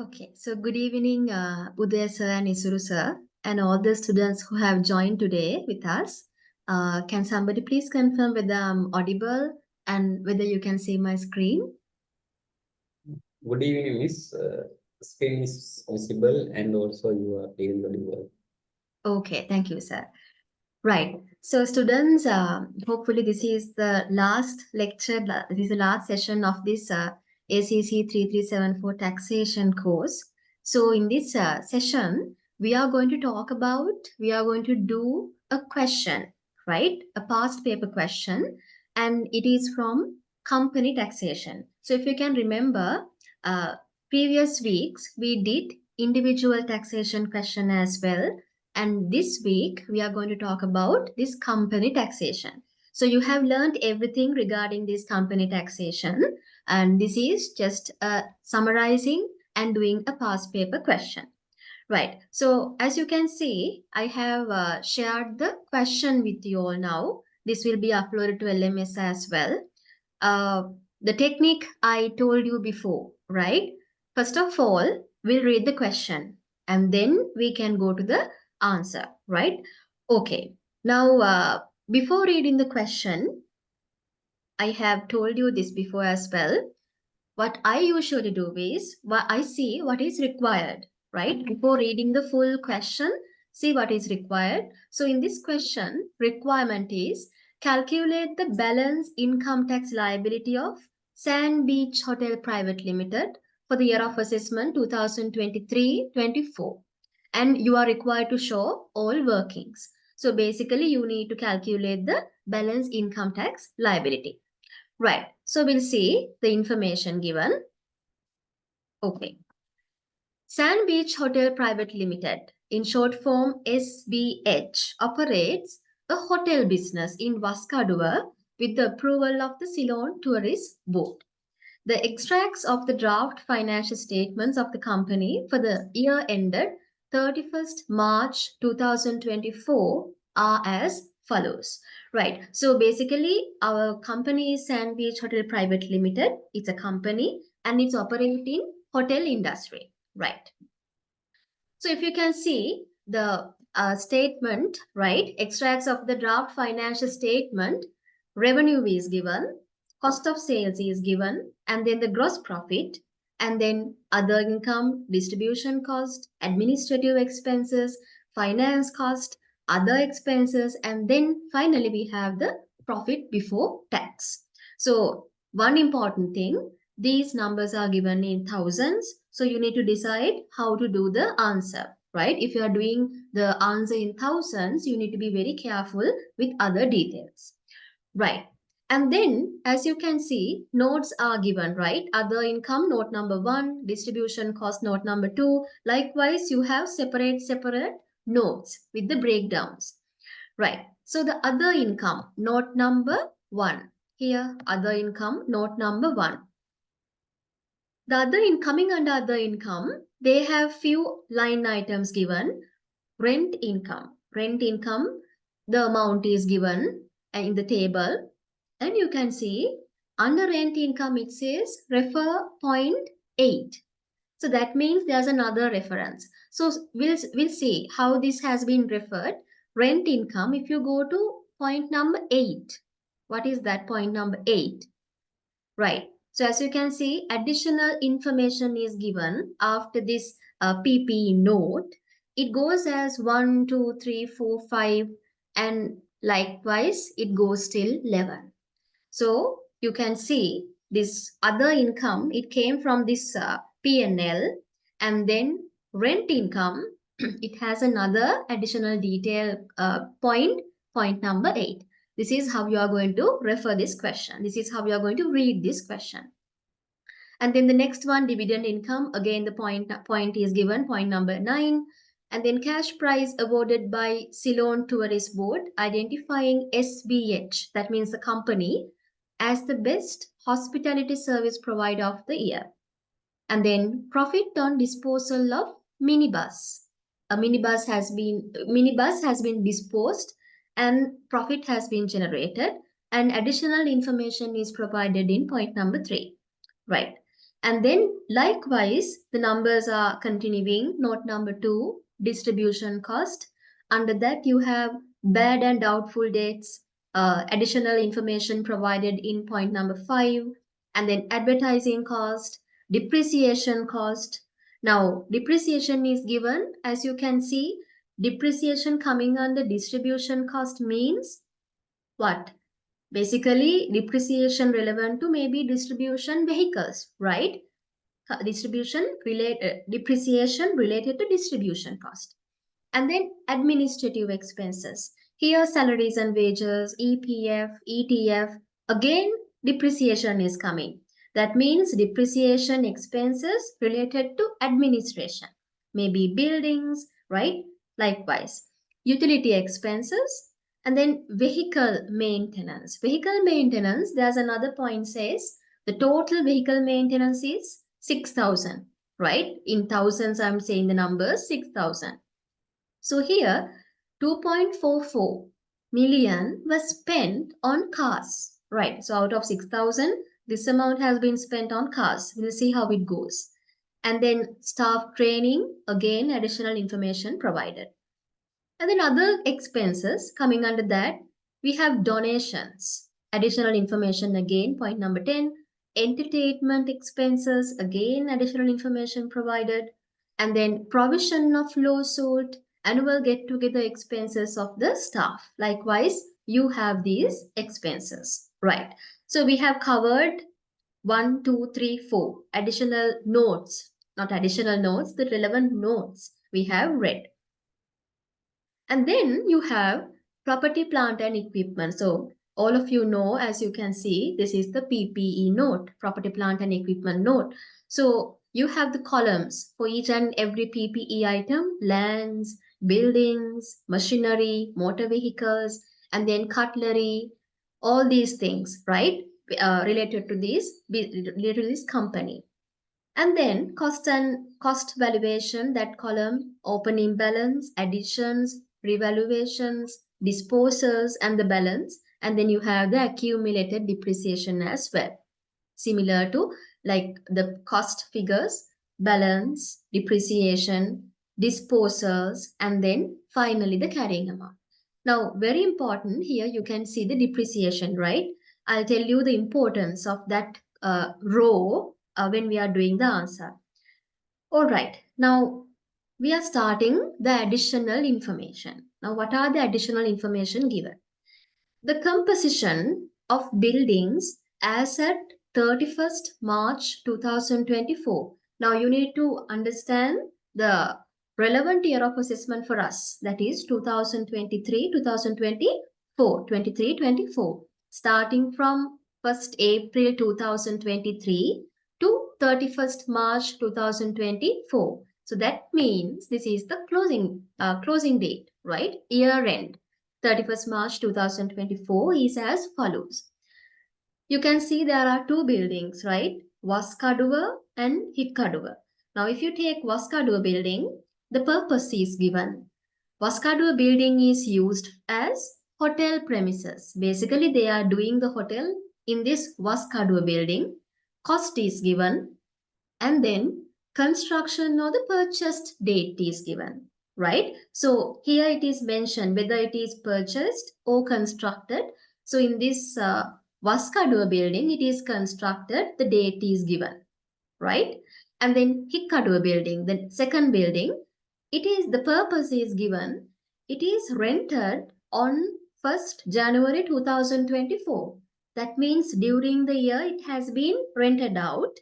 Okay, so good evening, Uday sir and Isuru sir, and all the students who have joined today with us. Can somebody please confirm whether I'm audible and whether you can see my screen? Good evening, Miss. Screen is visible and also you are clearly audible. Okay, thank you, sir. Right. So, students, hopefully this is the last lecture. This is the last session of this ACC 3374 taxation course. So, in this session, we are going to talk about, we are going to do a question, right? A past paper question, and it is from company taxation. So, if you can remember, uh, previous weeks we did individual taxation question as well, and this week we are going to talk about this company taxation. So you have learned everything regarding this company taxation, and this is just summarizing and doing a past paper question. Right. So as you can see, I have shared the question with you all now. This will be uploaded to LMS as well. Uh, the technique I told you before, right? First of all, we'll read the question and then we can go to the answer, right? Okay. Now, before reading the question, I have told you this before as well. What I usually do is I see what is required, right? Before reading the full question, see what is required. So in this question, requirement is calculate the balance income tax liability of Sand Beach Hotel Private Limited for the year of assessment 2023-24. And you are required to show all workings. So basically, you need to calculate the balance income tax liability. Right. So we'll see the information given. Okay. Sand Beach Hotel Private Limited, in short form SBH, operates a hotel business in Vaskadua with the approval of the Ceylon Tourist Board. The extracts of the draft financial statements of the company for the year ended 31st March 2024 are as follows. Right. So basically, our company is Sand Beach Hotel Private Limited. It's a company and it's operating hotel industry. Right. So if you can see the statement, right, extracts of the draft financial statement, revenue is given, cost of sales is given, and then the gross profit, and then other income, distribution cost, administrative expenses, finance cost, other expenses, and then finally we have the profit before tax. So one important thing, these numbers are given in thousands. So you need to decide how to do the answer, right? If you are doing the answer in thousands, you need to be very careful with other details, right? And then, as you can see, notes are given, right? Other income, note number 1, distribution cost, note number 2. Likewise, you have separate notes with the breakdowns, right? So the other income, note number 1. Here, other income, note number 1. The other incoming under other income, they have few line items given. Rent income. Rent income, the amount is given in the table. And you can see under rent income, it says refer point 8. So that means there's another reference. So we'll see how this has been referred. Rent income, if you go to point number 8, what is that point number 8? Right. So as you can see, additional information is given after this PP note. It goes as 1, 2, 3, 4, 5, and likewise it goes till 11. So you can see this other income, it came from this P&L, and then rent income, it has another additional detail point number 8. This is how you are going to refer this question. This is how you are going to read this question. And then the next one, dividend income. Again, the point is given, point number 9. And then cash prize awarded by Ceylon Tourist Board, identifying SBH, that means the company, as the best hospitality service provider of the year. And then profit on disposal of minibus. A minibus has been disposed and profit has been generated, and additional information is provided in point number 3. Right. And then likewise, the numbers are continuing. Note number 2, distribution cost. Under that, you have bad and doubtful debts, additional information provided in point number 5, and then advertising cost, depreciation cost. Now, depreciation is given. As you can see, depreciation coming under distribution cost means what? Basically, depreciation relevant to maybe distribution vehicles, right? Depreciation related to distribution cost. And then administrative expenses. Here, salaries and wages, EPF, ETF. Again, depreciation is coming. That means depreciation expenses related to administration. Maybe buildings, right? Likewise, utility expenses. And then vehicle maintenance. Vehicle maintenance, there's another point says the total vehicle maintenance is 6,000, right? In thousands, I'm saying the numbers 6,000. So here, 2.44 million was spent on cars, right? So out of 6,000, this amount has been spent on cars. We'll see how it goes. And then staff training, again, additional information provided. And then other expenses coming under that, we have donations, additional information again, point number 10, entertainment expenses, again, additional information provided, and then provision of lawsuit, annual get-together expenses of the staff. Likewise, you have these expenses, right? So we have covered 1, 2, 3, 4 additional notes, not additional notes, the relevant notes we have read. And then you have property, plant and equipment. So all of you know, as you can see, this is the PPE note, property, plant and equipment note. So you have the columns for each and every PPE item, lands, buildings, machinery, motor vehicles, and then cutlery, all these things, right? Related to this company. And then cost and cost valuation, that column, opening balance, additions, revaluations, disposals, and the balance. And then you have the accumulated depreciation as well. Similar to like the cost figures, balance, depreciation, disposals, and then finally the carrying amount. Now, very important here, you can see the depreciation, right? I'll tell you the importance of that row when we are doing the answer. All right, now we are starting the additional information. Now, what are the additional information given? The composition of buildings as at 31st March 2024. Now, you need to understand the relevant year of assessment for us, that is 2023, 2024, 23, 24, starting from 1st April 2023 to 31st March 2024. So that means this is the closing date, right? Year end. 31st March 2024 is as follows. You can see there are two buildings, right? Waskaduva and Hikkaduva. Now, if you take Waskaduva building, the purpose is given. Waskaduva building is used as hotel premises. Basically, they are doing the hotel in this Waskaduva building. Cost is given, and then construction or the purchased date is given, right? So here it is mentioned whether it is purchased or constructed. So in this Waskaduva building, it is constructed, the date is given, right? And then Hikkaduva building, the second building, it is, the purpose is given, it is rented on 1st January 2024. That means during the year it has been rented out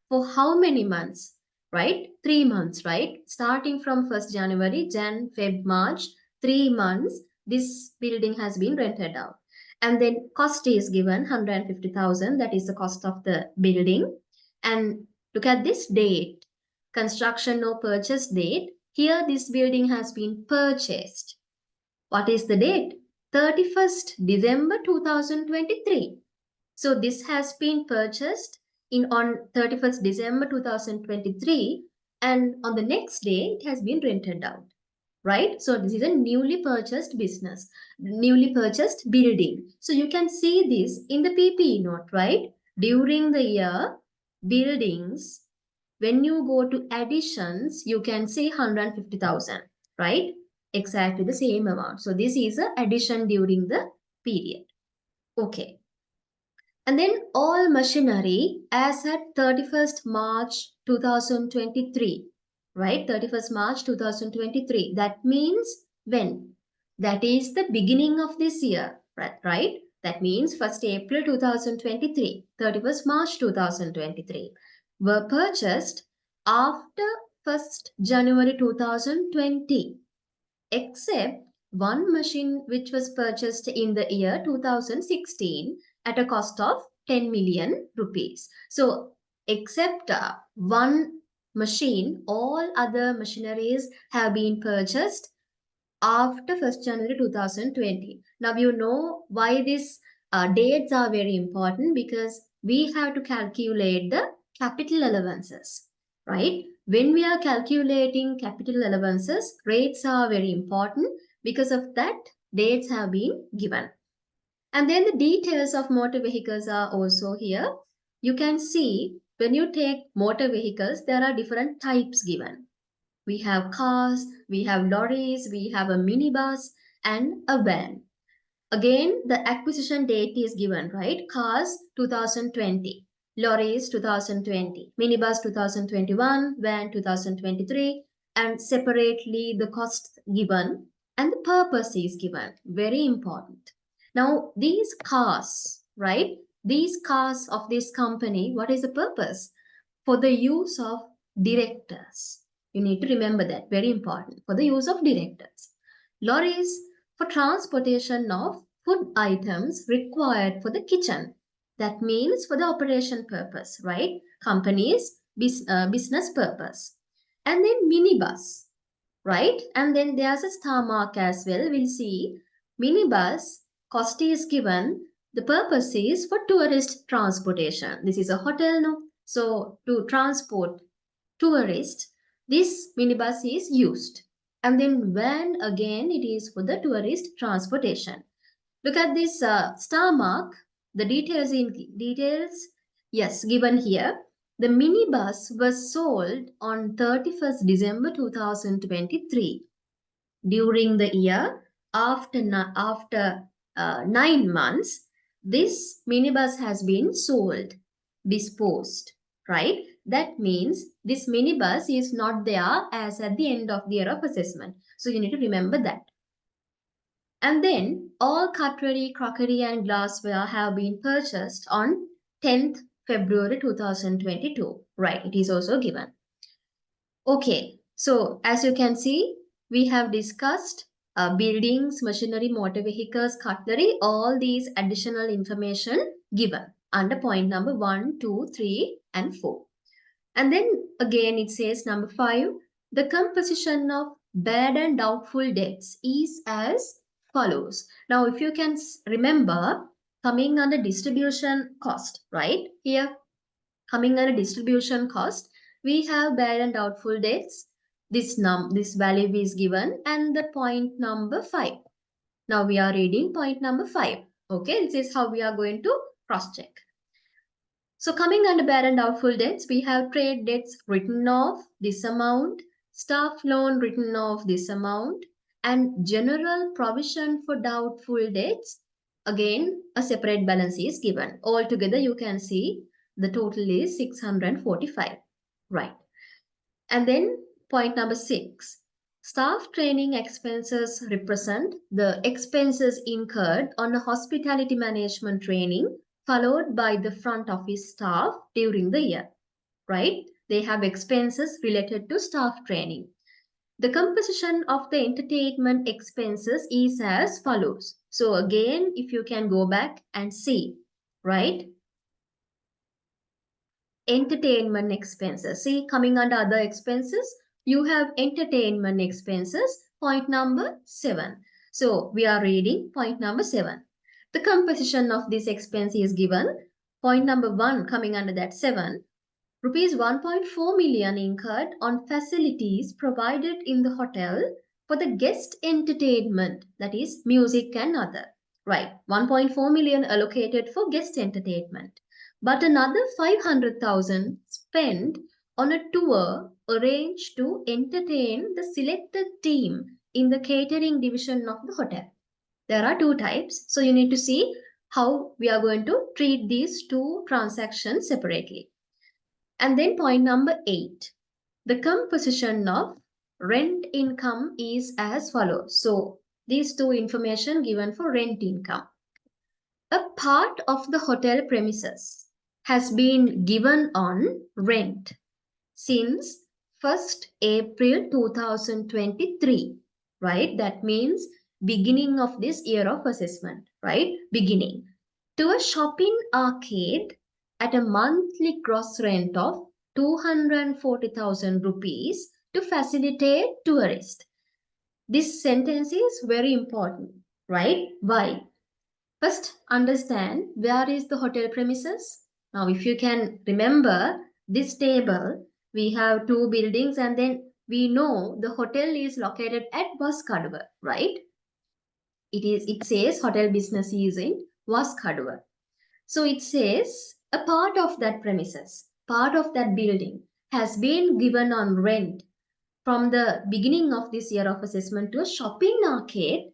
for how many months, right? 3 months, right? Starting from 1st January, Jan, Feb, March, 3 months, this building has been rented out. And then cost is given 150,000, that is the cost of the building. And look at this date, construction or purchase date. Here this building has been purchased. What is the date? 31st December 2023. So this has been purchased on 31st December 2023, and on the next day it has been rented out, right? So this is a newly purchased business, newly purchased building. So you can see this in the PPE note, right? During the year buildings, when you go to additions, you can say 150,000, right? Exactly the same amount. So this is a addition during the period. Okay. And then all machinery as at 31st March 2023, right? 31st March 2023. That means when? That is the beginning of this year, right? That means 1st April 2023, 31st March 2023 were purchased after 1st January 2020, except one machine which was purchased in the year 2016 at a cost of 10 million rupees. So, except one machine, all other machineries have been purchased after 1st January 2020. Now, you know why these dates are very important, because we have to calculate the capital allowances, right? When we are calculating capital allowances, rates are very important. Because of that, dates have been given. And then the details of motor vehicles are also here. You can see when you take motor vehicles, there are different types given. We have cars, we have lorries, we have a minibus and a van. Again, the acquisition date is given, right? Cars 2020, lorries 2020, minibus 2021, van 2023, and separately the cost given and the purpose is given. Very important. Now, these cars, right? These cars of this company, what is the purpose? For the use of directors. You need to remember that, very important, for the use of directors. Lorries for transportation of food items required for the kitchen. That means for the operation purpose, right? Companies, business purpose. And then minibus, right? And then there's a star mark as well. We'll see minibus cost is given. The purpose is for tourist transportation. This is a hotel, no? So to transport tourists, this minibus is used. And then van, again, it is for the tourist transportation. Look at this star mark. The details, yes, given here. The minibus was sold on 31st December 2023. During the year, after 9 months, this minibus has been sold, disposed, right? That means this minibus is not there as at the end of the year of assessment. So you need to remember that. And then all cutlery, crockery, and glassware have been purchased on 10th February 2022. Right, it is also given. Okay, so as you can see, we have discussed buildings, machinery, motor vehicles, cutlery, all these additional information given under point number 1, 2, 3, and 4. And then again it says number 5, the composition of bad and doubtful debts is as follows. Now, if you can remember, coming under distribution cost, right? Here, coming under distribution cost, we have bad and doubtful debts. This value is given and the point number 5. Now we are reading point number 5. Okay, this is how we are going to cross check. So coming under bad and doubtful debts, we have trade debts written off this amount, staff loan written off this amount, and general provision for doubtful debts. Again, a separate balance is given. Altogether, you can see the total is 645. Right. And then point number 6. Staff training expenses represent the expenses incurred on a hospitality management training followed by the front office staff during the year, right? They have expenses related to staff training. The composition of the entertainment expenses is as follows. So again, if you can go back and see, right? Entertainment expenses. See, coming under other expenses, you have entertainment expenses, point number 7. So we are reading point number 7. The composition of this expense is given. Point number 1 coming under that 7. Rupees 1.4 million incurred on facilities provided in the hotel for the guest entertainment, that is music and other. Right, 1.4 million allocated for guest entertainment. but another 500,000 spent on a tour arranged to entertain the selected team in the catering division of the hotel. There are two types, so you need to see how we are going to treat these two transactions separately. And then point number 8, the composition of rent income is as follows. So these two information given for rent income. A part of the hotel premises has been given on rent since 1st April 2023, right? That means beginning of this year of assessment, right? Beginning. To a shopping arcade at a monthly gross rent of 240,000 rupees to facilitate tourists. This sentence is very important, right? Why? First, understand where is the hotel premises. Now, if you can remember this table, we have two buildings and then we know the hotel is located at Vaskaduva, right? It says hotel business is in Vaskaduva. So it says a part of that premises, part of that building has been given on rent from the beginning of this year of assessment to a shopping arcade.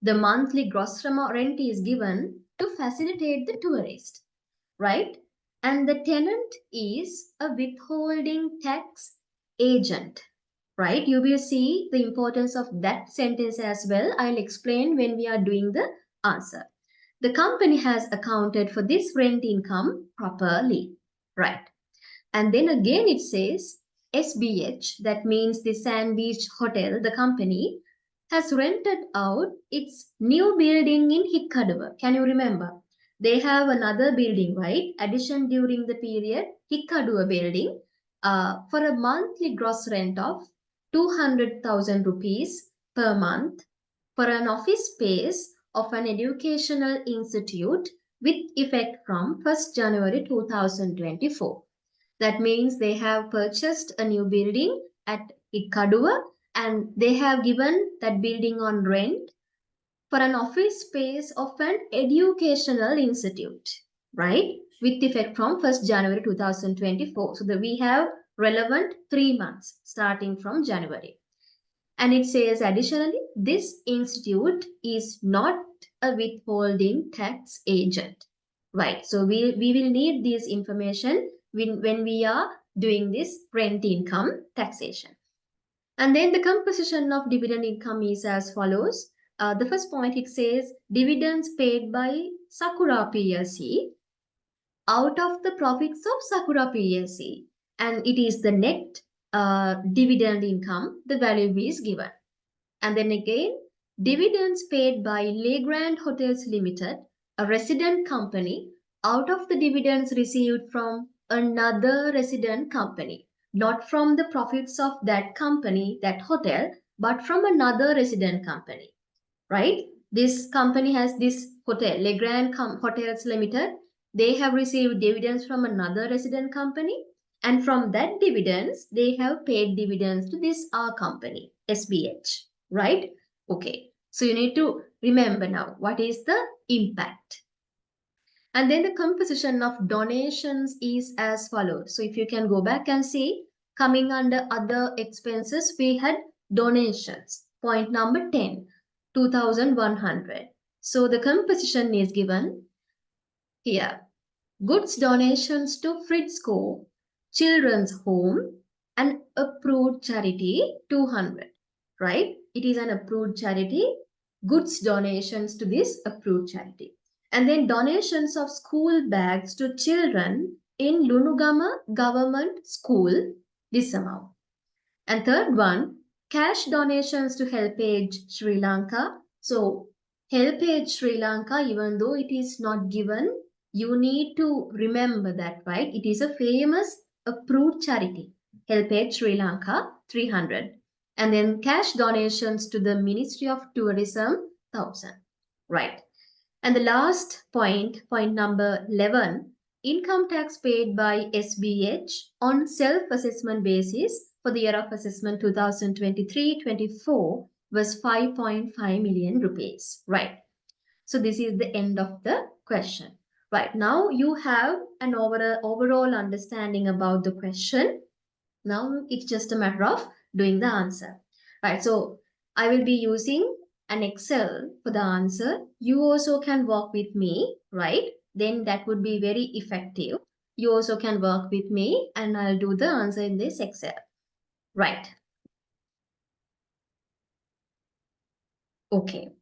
The monthly gross rent is given to facilitate the tourist, right? And the tenant is a withholding tax agent, right? You will see the importance of that sentence as well. I'll explain when we are doing the answer. The company has accounted for this rent income properly, right? And then again it says SBH, that means the Sandwich Hotel, the company, has rented out its new building in Hikkaduva. Can you remember? They have another building, right? Addition during the period, Hikkaduva building, for a monthly gross rent of 200,000 rupees per month for an office space of an educational institute with effect from 1st January 2024. That means they have purchased a new building at Ikkaduva and they have given that building on rent for an office space of an educational institute, right? With effect from 1st January 2024. So we have relevant 3 months starting from January. And it says additionally, this institute is not a withholding tax agent, right? So we will need this information when we are doing this rent income taxation. And then the composition of dividend income is as follows. The first point, it says dividends paid by Sakura PLC out of the profits of Sakura PLC, and it is the net dividend income, the value is given. And then again, dividends paid by Legrand Hotels Limited, a resident company, out of the dividends received from another resident company, not from the profits of that company, that hotel, but from another resident company, right? This company has this hotel, Legrand Hotels Limited. They have received dividends from another resident company, and from that dividends, they have paid dividends to this R company, SBH, right? Okay, so you need to remember now what is the impact. And then the composition of donations is as follows. So if you can go back and see, coming under other expenses, we had donations. Point number 10, 2,100. So the composition is given here. Goods donations to Fritzco Children's Home, an approved charity, 200, right? It is an approved charity. Goods donations to this approved charity. And then donations of school bags to children in Lunugama Government School, this amount. And third one, cash donations to HelpAge Sri Lanka. So HelpAge Sri Lanka, even though it is not given, you need to remember that, right? It is a famous approved charity. HelpAge Sri Lanka, 300. And then cash donations to the Ministry of Tourism, 1,000, right? And the last point, point number 11, income tax paid by SBH on self-assessment basis for the year of assessment 2023-24 was 5.5 million rupees, right? So this is the end of the question. Right, now you have an overall understanding about the question. Now it's just a matter of doing the answer. Right, so I will be using an Excel for the answer. You also can work with me, right? Then that would be very effective. You also can work with me and I'll do the answer in this Excel. Right. Okay.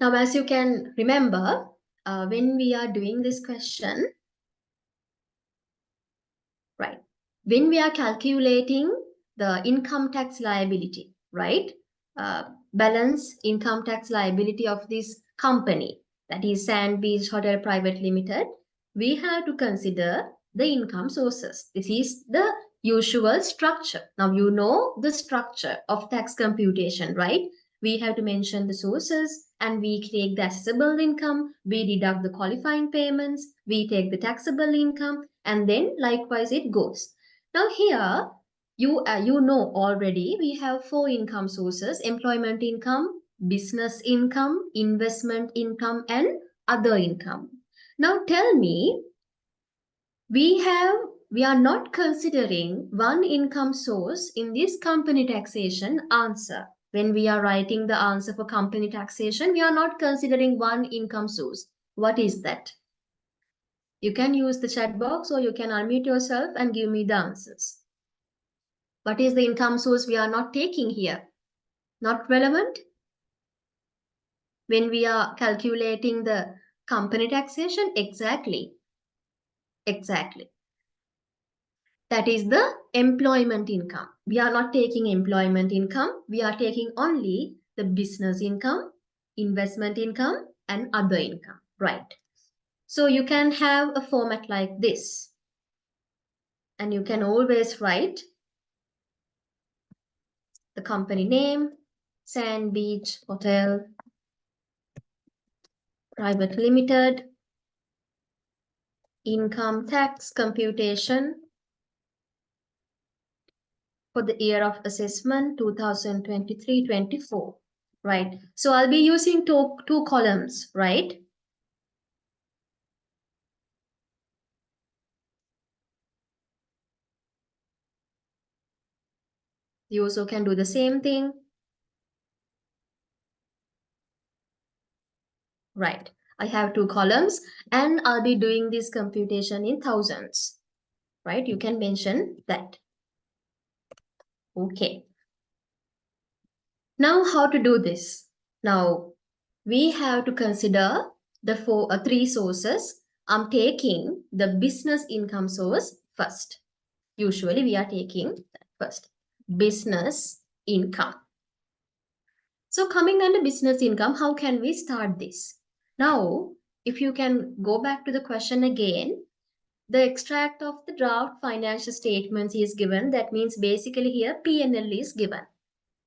Now, as you can remember, when we are doing this question, right, when we are calculating the income tax liability, right, balance income tax liability of this company, that is Sand Beach Hotel Private Limited, we have to consider the income sources. This is the usual structure. Now you know the structure of tax computation, right? We have to mention the sources and we take the assessable income, we deduct the qualifying payments, we take the taxable income, and then likewise it goes. Now here, you know already we have 4 income sources: employment income, business income, investment income, and other income. Now tell me, we are not considering one income source in this company taxation answer. When we are writing the answer for company taxation, we are not considering one income source. What is that? You can use the chat box or you can unmute yourself and give me the answers. What is the income source we are not taking here? Not relevant? When we are calculating the company taxation? Exactly. Exactly. That is the employment income. We are not taking employment income. We are taking only the business income, investment income, and other income. Right. So you can have a format like this. And you can always write the company name, Sand Beach Hotel Private Limited, income tax computation for the year of assessment 2023-24, right? So I'll be using two columns, right? You also can do the same thing, right? I have 2 columns and I'll be doing this computation in thousands, right? You can mention that. Okay. Now how to do this? Now we have to consider the 3 sources. I'm taking the business income source first. Usually we are taking that first. Business income. So coming under business income, how can we start this? Now, if you can go back to the question again, the extract of the draft financial statements is given. That means basically here P&L is given.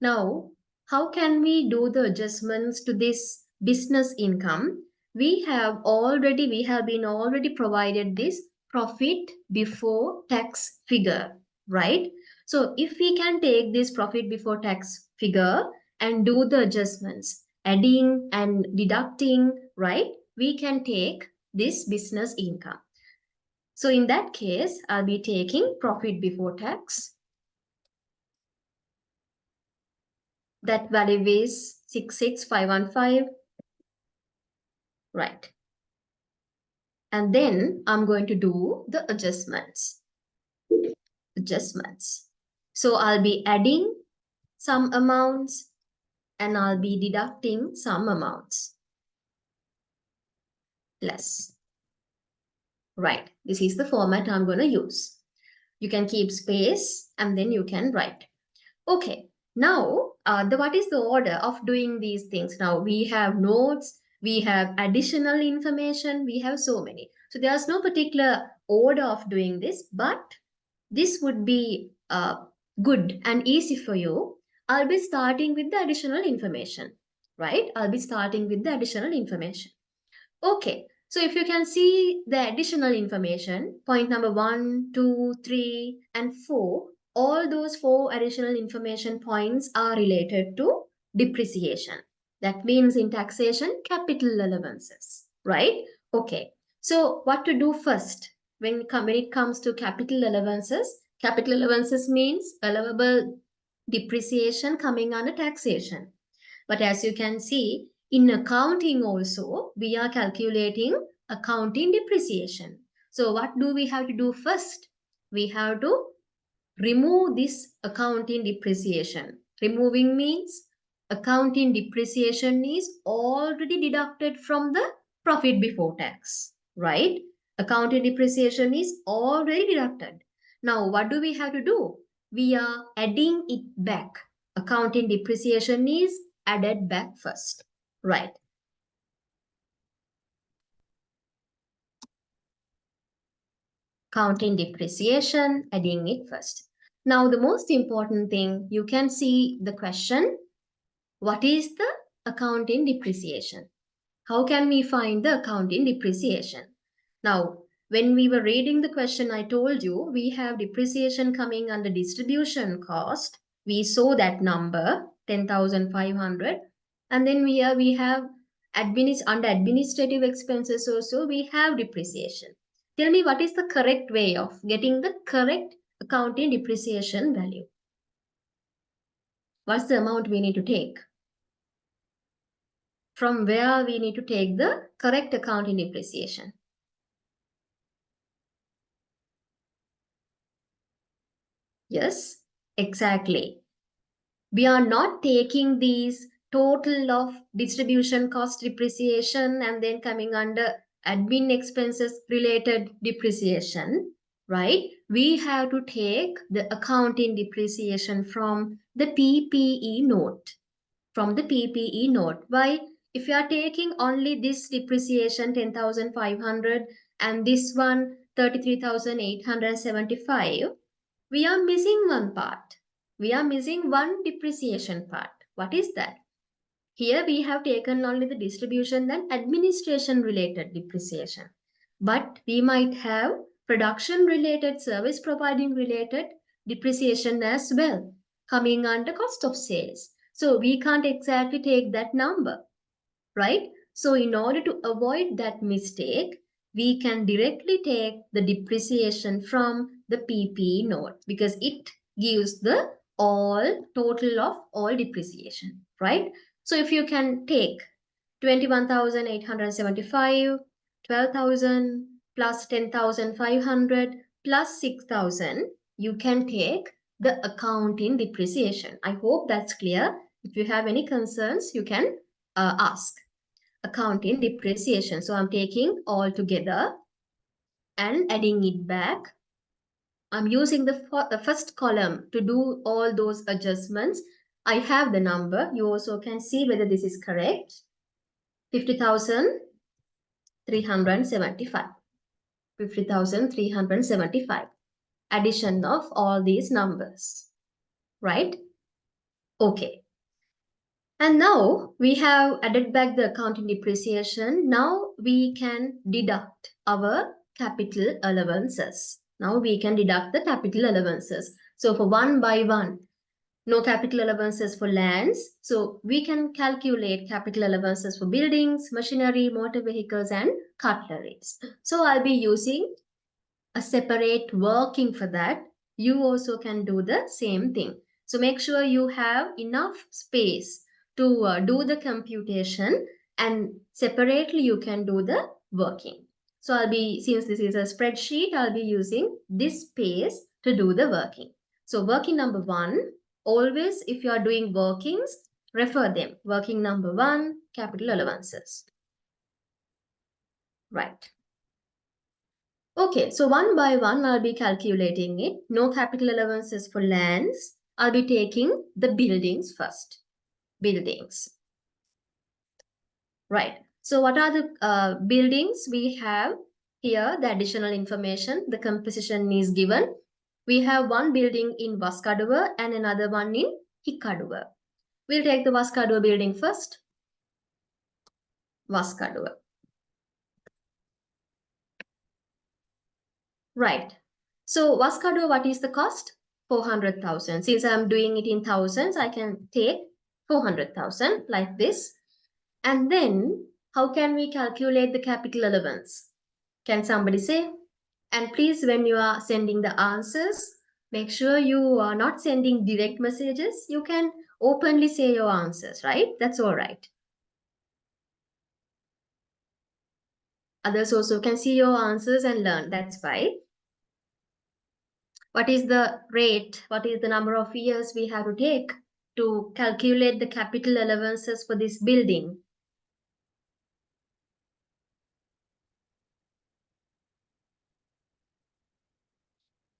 Now, how can we do the adjustments to this business income? We have been already provided this profit before tax figure, right? So if we can take this profit before tax figure and do the adjustments, adding and deducting, right? We can take this business income. So in that case, I'll be taking profit before tax. That value is 66515. Right. And then I'm going to do the adjustments. So I'll be adding some amounts and I'll be deducting some amounts. Less. Right. This is the format I'm going to use. You can keep space and then you can write. Okay. Now, what is the order of doing these things? Now, we have notes, we have additional information, we have so many. So, there's no particular order of doing this, but this would be good and easy for you. I'll be starting with the additional information, right? I'll be starting with the additional information. Okay. So, if you can see the additional information, point number 1, 2, 3, and 4, all those 4 additional information points are related to depreciation. That means in taxation, capital allowances, right? Okay. So what to do first when it comes to capital allowances? Capital allowances means allowable depreciation coming under taxation. But as you can see, in accounting also, we are calculating accounting depreciation. So what do we have to do first? We have to remove this accounting depreciation. Removing means accounting depreciation is already deducted from the profit before tax, right? Accounting depreciation is already deducted. Now, what do we have to do? We are adding it back. Accounting depreciation is added back first, right? Counting depreciation, adding it first. Now, the most important thing, you can see the question, what is the accounting depreciation? How can we find the accounting depreciation? Now, when we were reading the question, I told you we have depreciation coming under distribution cost. We saw that number, 10,500. And then we have under administrative expenses also, we have depreciation. Tell me what is the correct way of getting the correct accounting depreciation value? What's the amount we need to take? From where we need to take the correct accounting depreciation? Yes, exactly. We are not taking these total of distribution cost depreciation and then coming under admin expenses related depreciation, right? We have to take the accounting depreciation from the PPE note. From the PPE note. Why? If you are taking only this depreciation 10,500 and this one 33,875, we are missing one part. We are missing one depreciation part. What is that? Here we have taken only the distribution and administration related depreciation. But we might have production related, service providing related depreciation as well, coming under cost of sales. So we can't exactly take that number, right? So in order to avoid that mistake, we can directly take the depreciation from the PPE note because it gives the all total of all depreciation, right? So if you can take 21,875, 12,000 plus 10,500 plus 6,000, you can take the accounting depreciation. I hope that's clear. If you have any concerns, you can ask. Accounting depreciation. So I'm taking all together and adding it back. I'm using the first column to do all those adjustments. I have the number. You also can see whether this is correct. 50,375. 50,375. Addition of all these numbers. Right? Okay. And now we have added back the accounting depreciation. Now we can deduct our capital allowances. Now we can deduct the capital allowances. So for one by one, no capital allowances for lands. So we can calculate capital allowances for buildings, machinery, motor vehicles, and cutleries. So I'll be using a separate working for that. You also can do the same thing. So make sure you have enough space to do the computation, and separately you can do the working. So since this is a spreadsheet, I'll be using this space to do the working. So working number 1, always if you are doing workings, refer them. Working number 1, capital allowances. Right. Okay, so one by one, I'll be calculating it. No capital allowances for lands. I'll be taking the buildings first. Buildings. Right. So what are the buildings we have here? The additional information, the composition is given. We have one building in Vaskaduva and another one in Hikaduva. We'll take the Vaskaduva building first. Vaskaduva. Right. So Vaskaduva, what is the cost? 400,000. Since I'm doing it in thousands, I can take 400,000 like this. And then how can we calculate the capital allowance? Can somebody say? And please, when you are sending the answers, make sure you are not sending direct messages. You can openly say your answers, right? That's all right. Others also can see your answers and learn. That's fine. What is the rate? What is the number of years we have to take to calculate the capital allowances for this building?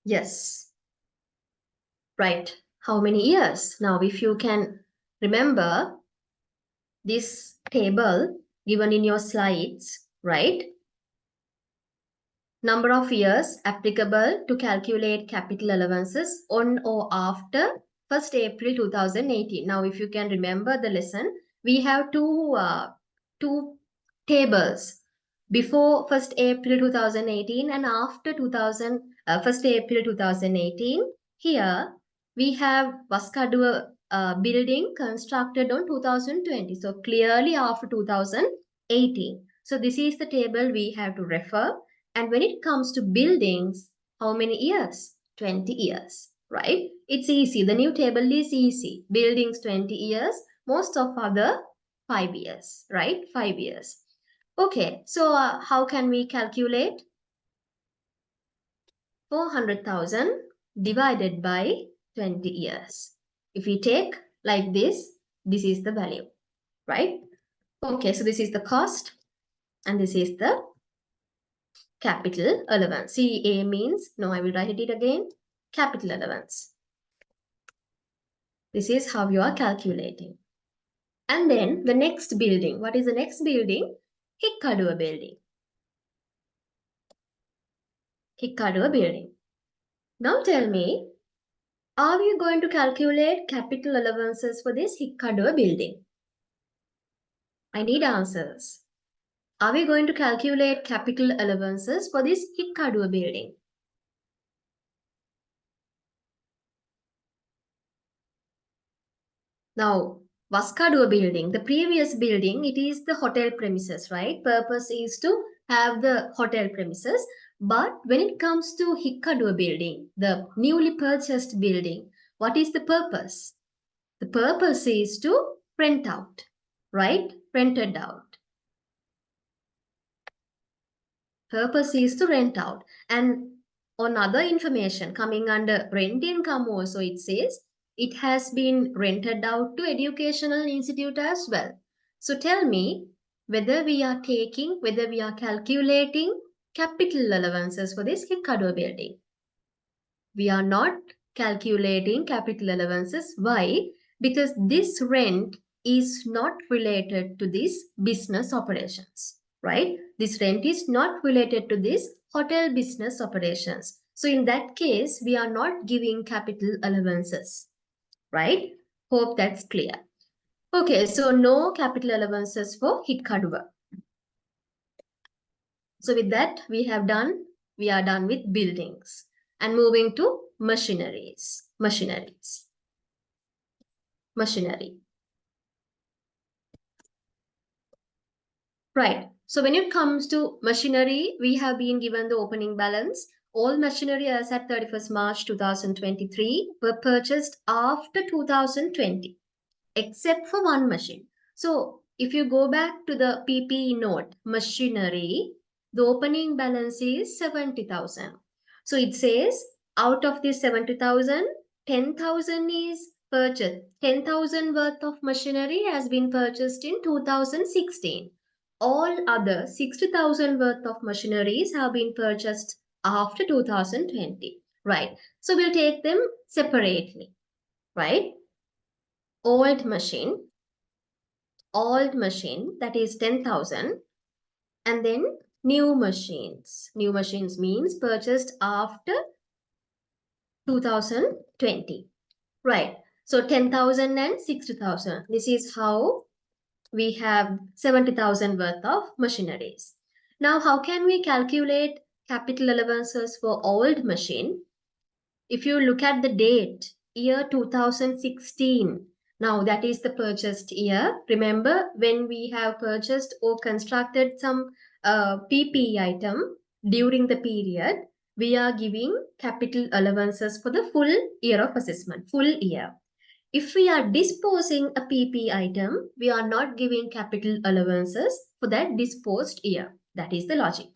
Yes. Right. How many years? Now, if you can remember this table given in your slides, right? Number of years applicable to calculate capital allowances on or after 1st April 2018. Now, if you can remember the lesson, we have two tables before 1st April 2018 and after 1st April 2018. Here we have Vaskadua building constructed on 2020. So clearly after 2018. So this is the table we have to refer. And when it comes to buildings, how many years? 20 years, right? It's easy. The new table is easy. Buildings 20 years, most of other 5 years, right? 5 years. Okay, so how can we calculate? 400,000 divided by 20 years. If we take like this is the value, right? Okay, so this is the cost and this is the capital allowance. CA means, no, I will write it again, capital allowance. This is how you are calculating. And then the next building. What is the next building? Hikkadua building. Hikkadua building. Now tell me, are we going to calculate capital allowances for this Hikkadua building? I need answers. Are we going to calculate capital allowances for this Hikkadua building? Now, Vaskadua building, the previous building, it is the hotel premises, right? Purpose is to have the hotel premises. But when it comes to Hikkadua building, the newly purchased building, what is the purpose? The purpose is to rent out, right? Rented out. Purpose is to rent out. And on other information coming under rent income also, it says it has been rented out to educational institute as well. So tell me whether we are calculating capital allowances for this Hikkadua building. We are not calculating capital allowances. Why? Because this rent is not related to these business operations, right? This rent is not related to this hotel business operations. So in that case, we are not giving capital allowances, right? Hope that's clear. Okay, so no capital allowances for Hikkadua. So with that, we are done with buildings and moving to machineries. Machinery. Right. So when it comes to machinery, we have been given the opening balance. All machinery as at 31st March 2023 were purchased after 2020, except for one machine. So if you go back to the PPE note, machinery, the opening balance is 70,000. So it says out of this 70,000, 10,000 is purchased. 10,000 worth of machinery has been purchased in 2016. All other 60,000 worth of machineries have been purchased after 2020. Right. So we'll take them separately. Right. Old machine, that is 10,000. And then new machines. New machines means purchased after 2020. Right. So 10,000 and 60,000. This is how we have 70,000 worth of machineries. Now, how can we calculate capital allowances for old machine? If you look at the date, year 2016, now that is the purchased year. Remember when we have purchased or constructed some PPE item, during the period, we are giving capital allowances for the full year of assessment, full year. If we are disposing a PP item, we are not giving capital allowances for that disposed year. That is the logic,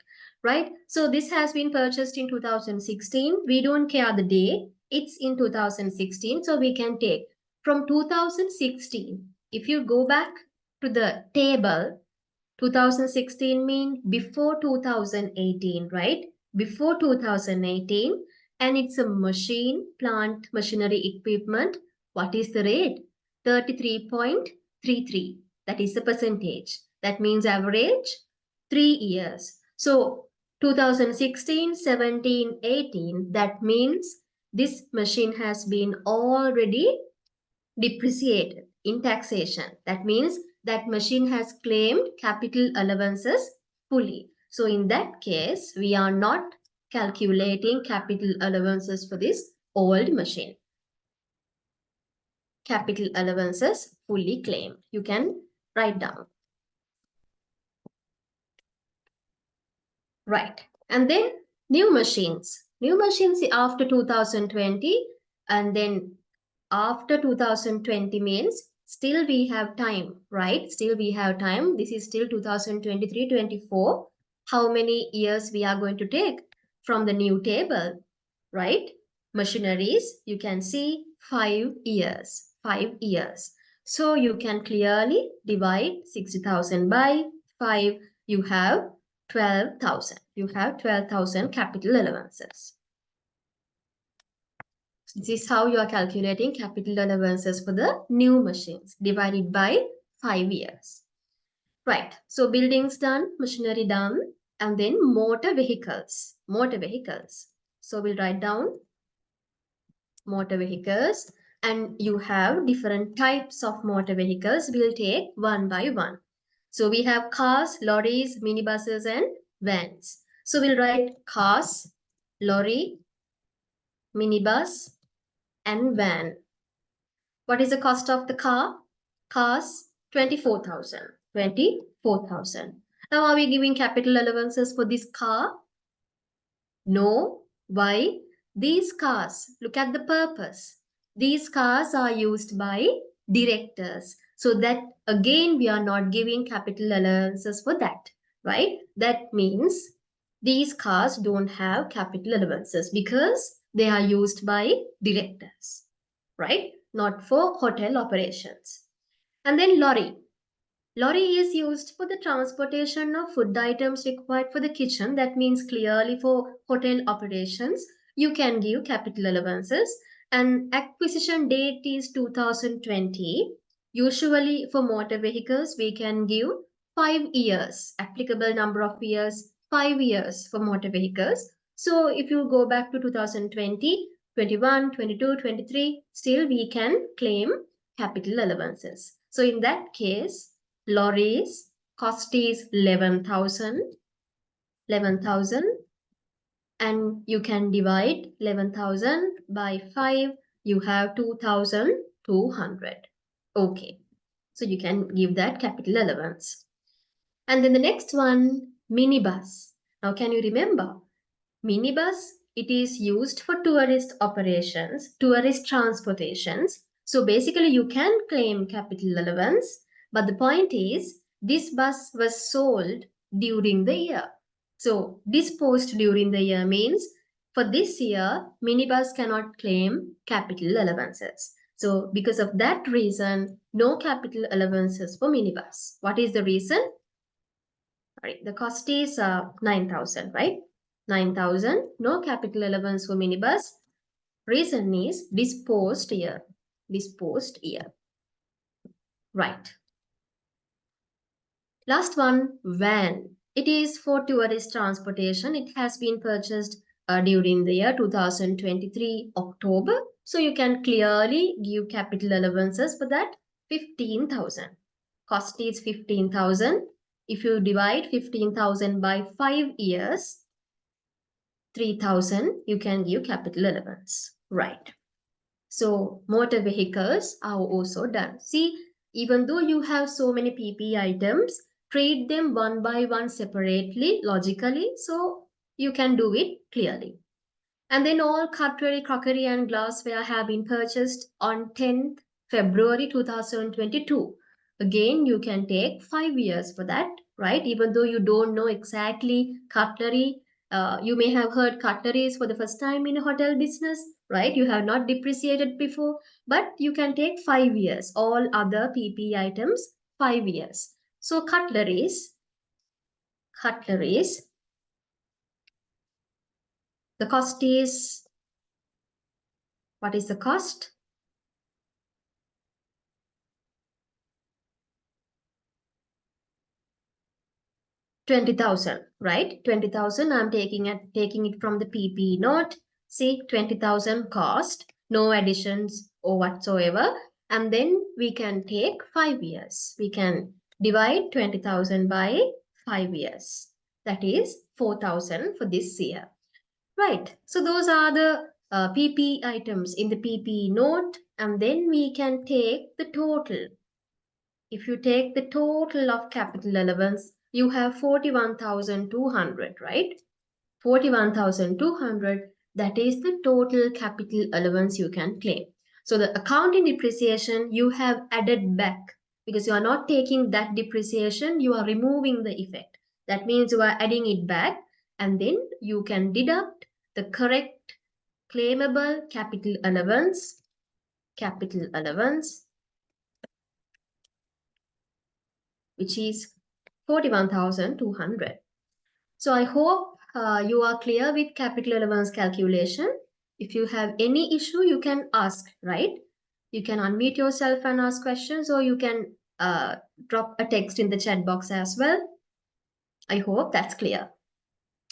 right? So this has been purchased in 2016. We don't care the day. It's in 2016. So we can take from 2016. If you go back to the table, 2016 mean before 2018, right? Before 2018, and it's a machine, plant, machinery, equipment. What is the rate? 33.33. That is the percentage. That means average 3 years. So 2016, 17, 18, that means this machine has been already depreciated in taxation. That means that machine has claimed capital allowances fully. So in that case, we are not calculating capital allowances for this old machine. Capital allowances fully claimed. You can write down. Right. And then new machines. New machines after 2020, and then after 2020 means still we have time, right? Still we have time. This is still 2023-24. How many years we are going to take from the new table, right? Machineries, you can see 5 years, 5 years. So you can clearly divide 60,000 by 5. You have 12,000. You have 12,000 capital allowances. This is how you are calculating capital allowances for the new machines divided by 5 years. Right. So buildings done, machinery done, and then motor vehicles. Motor vehicles. So we'll write down motor vehicles, and you have different types of motor vehicles. We'll take one by one. So we have cars, lorries, minibuses, and vans. So we'll write cars, lorry, minibus, and van. What is the cost of the car? Cars, 24,000. 24,000. Now, are we giving capital allowances for this car? No. Why? These cars, look at the purpose. These cars are used by directors. So that again, we are not giving capital allowances for that, right? That means these cars don't have capital allowances because they are used by directors, right? Not for hotel operations. And then lorry. Lorry is used for the transportation of food items required for the kitchen. That means clearly for hotel operations, you can give capital allowances. And acquisition date is 2020. Usually for motor vehicles, we can give 5 years, applicable number of years, 5 years for motor vehicles. So if you go back to 2020, 21, 22, 23, still we can claim capital allowances. So in that case, lorries cost is 11,000, and you can divide 11,000 by 5. You have 2,200. Okay, so you can give that capital allowance. And then the next one, minibus. Now can you remember? Minibus, it is used for tourist operations, tourist transportations. So basically you can claim capital allowance, but the point is this bus was sold during the year. So disposed during the year means for this year, minibus cannot claim capital allowances. So because of that reason, no capital allowances for minibus. What is the reason? All right, the cost is 9,000, right? 9,000, no capital allowance for minibus. Reason is disposed year. Disposed year. Right. Last one, van. It is for tourist transportation. It has been purchased during the year 2023 October. So you can clearly give capital allowances for that 15,000. Cost is 15,000. If you divide 15,000 by 5 years, 3,000, you can give capital allowance. Right. So motor vehicles are also done. See, even though you have so many PP items, treat them one by one separately, logically. So you can do it clearly. And then all cutlery, crockery, and glassware have been purchased on 10th February 2022. Again, you can take 5 years for that, right? Even though you don't know exactly cutlery, you may have heard cutleries for the first time in a hotel business, right? You have not depreciated before, but you can take 5 years. All other PP items, 5 years. So cutleries, the cost is, what is the cost? 20,000, right? 20,000, I'm taking it from the PP note. See, 20,000 cost, no additions or whatsoever. And then we can take 5 years. We can divide 20,000 by 5 years. That is 4,000 for this year. Right. So those are the PP items in the PP note. And then we can take the total. If you take the total of capital allowance, you have 41,200, right? 41,200, that is the total capital allowance you can claim. So the accounting depreciation you have added back because you are not taking that depreciation, you are removing the effect. That means you are adding it back and then you can deduct the correct claimable capital allowance, which is 41,200. So I hope you are clear with capital allowance calculation. If you have any issue, you can ask, right? You can unmute yourself and ask questions, or you can drop a text in the chat box as well. I hope that's clear.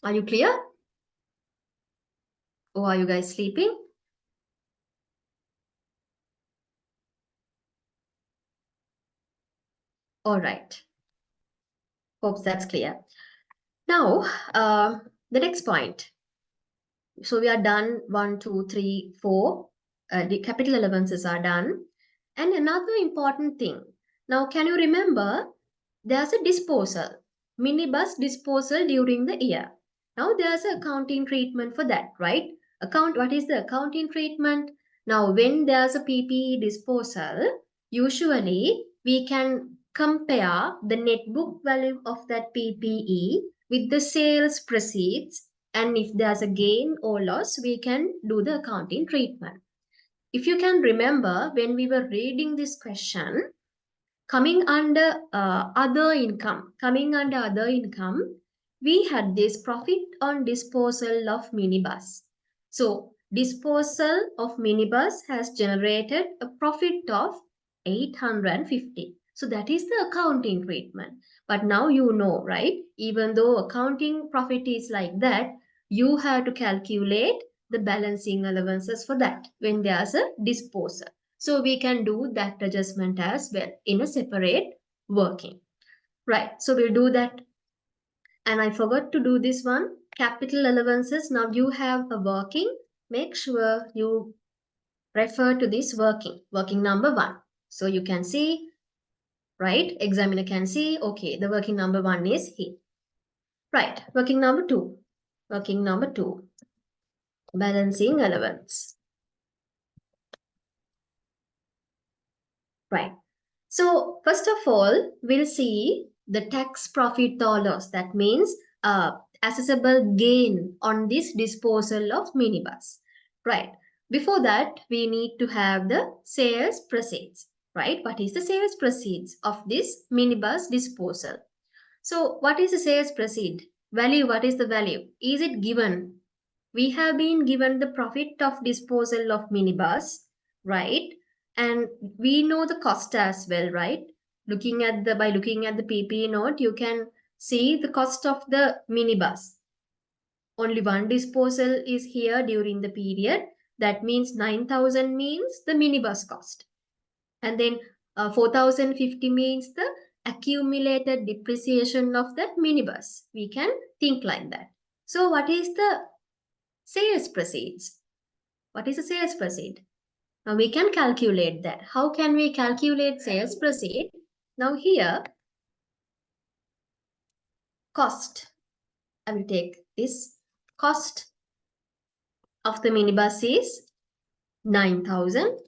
Are you clear? Or are you guys sleeping? All right. Hope that's clear. Now, the next point. So we are done 1, 2, 3, 4. The capital allowances are done. And another important thing. Now, can you remember there's a disposal, minibus disposal during the year. Now there's an accounting treatment for that, right? What is the accounting treatment? Now, when there's a PPE disposal, usually we can compare the net book value of that PPE with the sales proceeds, and if there's a gain or loss, we can do the accounting treatment. If you can remember, when we were reading this question, coming under other income, we had this profit on disposal of minibus. So disposal of minibus has generated a profit of 850. So that is the accounting treatment. But now you know, right? Even though accounting profit is like that, you have to calculate the balancing allowances for that when there's a disposal. So we can do that adjustment as well in a separate working. Right, so we'll do that. And I forgot to do this one, capital allowances. Now you have a working. Make sure you refer to this working number 1. So you can see, right, examiner can see, okay, the working number 1 is here. Right, working number 2, balancing allowance. Right. So first of all, we'll see the tax profit or loss. That means assessable gain on this disposal of minibus. Right. Before that, we need to have the sales proceeds. Right. What is the sales proceeds of this minibus disposal? So what is the sales proceed? Value, what is the value? Is it given? We have been given the profit of disposal of minibus, right? And we know the cost as well, right? By looking at the PP note, you can see the cost of the minibus. Only one disposal is here during the period. That means 9,000 means the minibus cost. And then 4,050 means the accumulated depreciation of that minibus. We can think like that. So what is the sales proceeds? What is the sales proceed? Now we can calculate that. How can we calculate sales proceed? Now here, cost. I will take this Cost of the minibus is 9,000.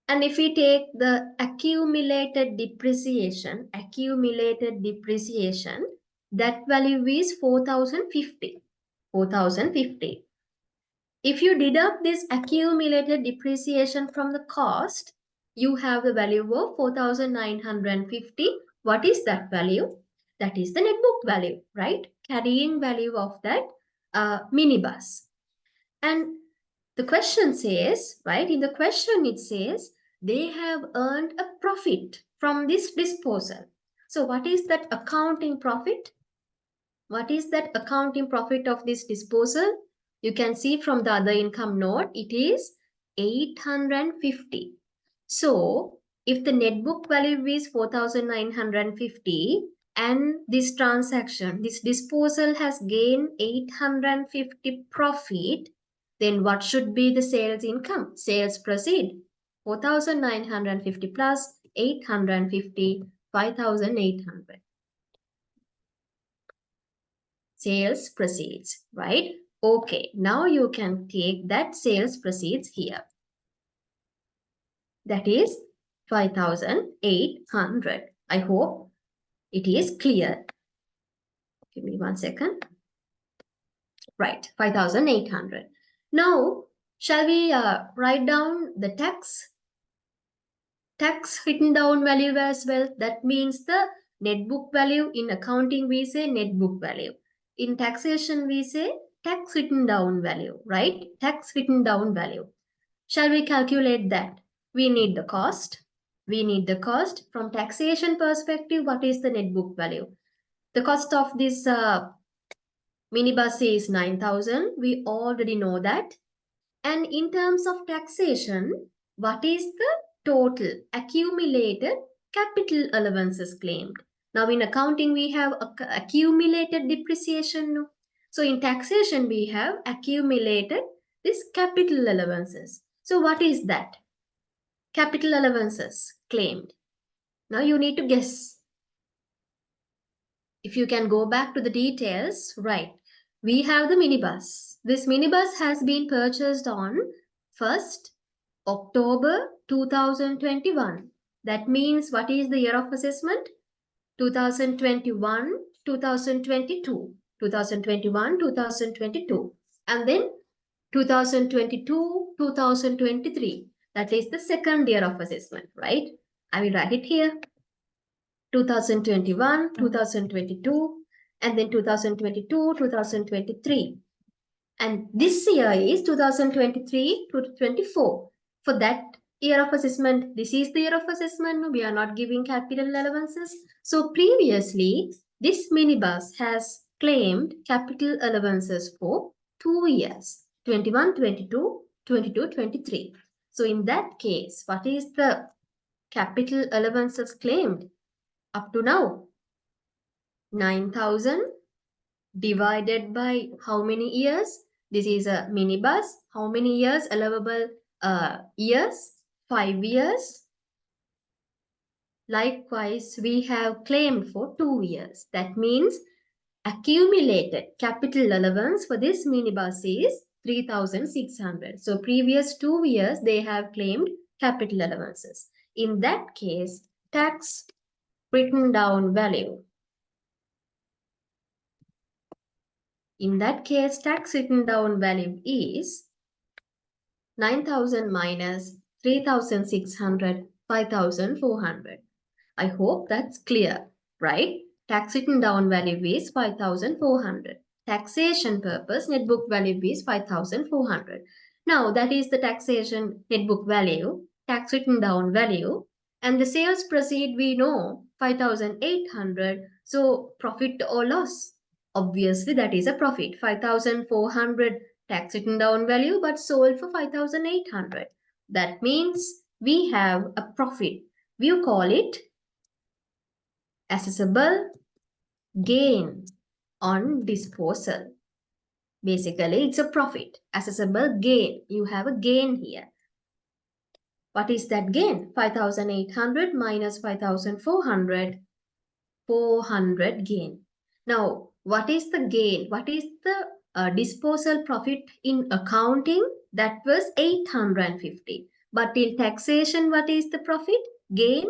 And if we take the accumulated depreciation, that value is 4,050. If you deduct this accumulated depreciation from the cost, you have the value of 4,950. What is that value? That is the net book value, right? Carrying value of that minibus. And the question says, right, in the question it says, they have earned a profit from this disposal. So what is that accounting profit? What is that accounting profit of this disposal? You can see from the other income note, it is 850. So if the net book value is 4,950 and this transaction, this disposal has gained 850 profit, then what should be the sales income? Sales proceed. 4,950 plus 850, 5,800. Sales proceeds, right? Okay, now you can take that sales proceeds here. That is 5,800. I hope it is clear. Give me 1 second. Right, 5,800. Now, shall we write down the tax written down value as well? That means the net book value. In accounting, we say net book value. In taxation, we say tax written down value, right? Tax written down value. Shall we calculate that? We need the cost. From taxation perspective, what is the net book value? The cost of this minibus is 9,000. We already know that. And in terms of taxation, what is the total accumulated capital allowances claimed? Now in accounting, we have accumulated depreciation. So in taxation, we have accumulated this capital allowances. So what is that? Capital allowances claimed. Now you need to guess. If you can go back to the details, right? We have the minibus. This minibus has been purchased on 1st October 2021. That means what is the year of assessment? 2021, 2022. 2021, 2022. And then 2022, 2023. That is the second year of assessment, right? I will write it here. 2021, 2022, and then 2022, 2023. And this year is 2023 to 24. For that year of assessment, this is the year of assessment. We are not giving capital allowances. So previously, this minibus has claimed capital allowances for 2 years, 21, 22, 22, 23. So in that case, what is the capital allowances claimed up to now? 9,000 divided by how many years? This is a minibus. How many years allowable years? 5 years. Likewise, we have claimed for 2 years. That means accumulated capital allowance for this minibus is 3,600. So previous 2 years, they have claimed capital allowances. In that case, tax written down value. In that case, tax written down value is 9,000 minus 3,600, 5,400. I hope that's clear, right? Tax written down value is 5,400. Taxation purpose, net book value is 5,400. Now, that is the taxation net book value, tax written down value, and the sales proceed, we know, 5,800. So, profit or loss? Obviously, that is a profit. 5,400 tax written down value, but sold for 5,800. That means we have a profit. We call it assessable gain on disposal. Basically, it's a profit. Assessable gain. You have a gain here. What is that gain? 5,800 minus 5,400. 400 gain. Now, what is the gain? What is the disposal profit in accounting? That was 850. But in taxation, what is the profit? Gain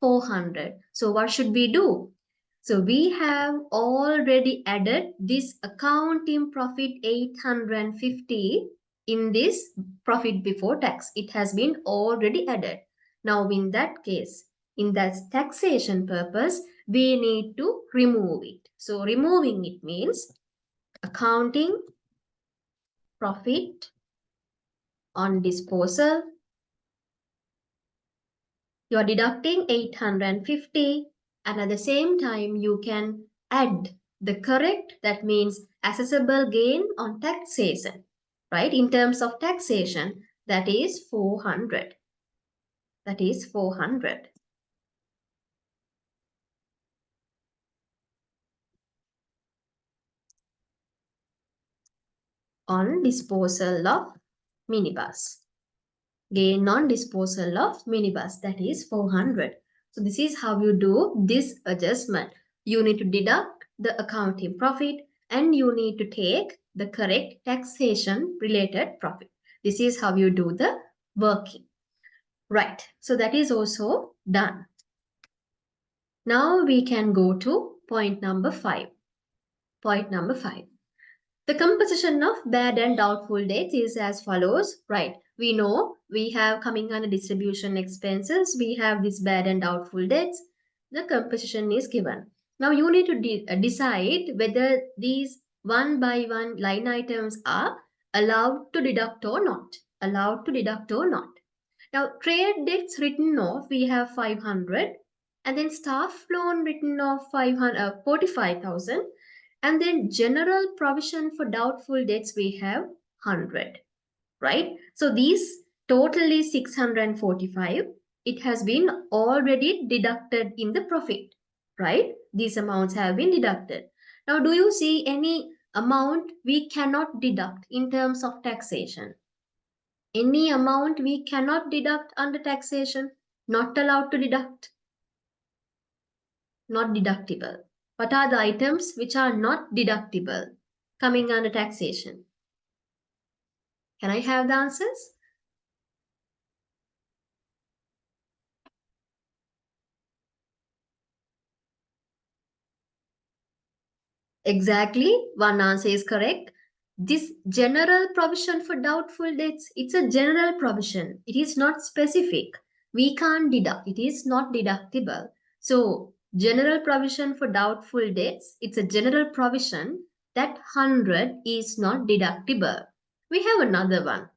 400. So what should we do? So we have already added this accounting profit 850 in this profit before tax. It has been already added. Now in that case, in that taxation purpose, we need to remove it. So removing it means accounting profit on disposal. You are deducting 850 and at the same time you can add the correct, that means assessable gain on taxation, right? In terms of taxation, that is 400. That is 400. On disposal of minibus. Gain on disposal of minibus, that is 400. So this is how you do this adjustment. You need to deduct the accounting profit and you need to take the correct taxation related profit. This is how you do the working. Right. So that is also done. Now we can go to point number 5. Point number 5. The composition of bad and doubtful debts is as follows, right? We know we have coming under distribution expenses, we have this bad and doubtful debts. The composition is given. Now you need to decide whether these one by one line items are allowed to deduct or not. Allowed to deduct or not. Now trade debts written off, we have 500 and then staff loan written off 45,000. And then general provision for doubtful debts, we have 100, right? So these total is 645. It has been already deducted in the profit, right? These amounts have been deducted. Now, do you see any amount we cannot deduct in terms of taxation? Any amount we cannot deduct under taxation? Not allowed to deduct? Not deductible. What are the items which are not deductible coming under taxation? Can I have the answers? Exactly, one answer is correct. This general provision for doubtful debts, it's a general provision. It is not specific. We can't deduct. It is not deductible. So, general provision for doubtful debts, it's a general provision that 100 is not deductible. We have another one.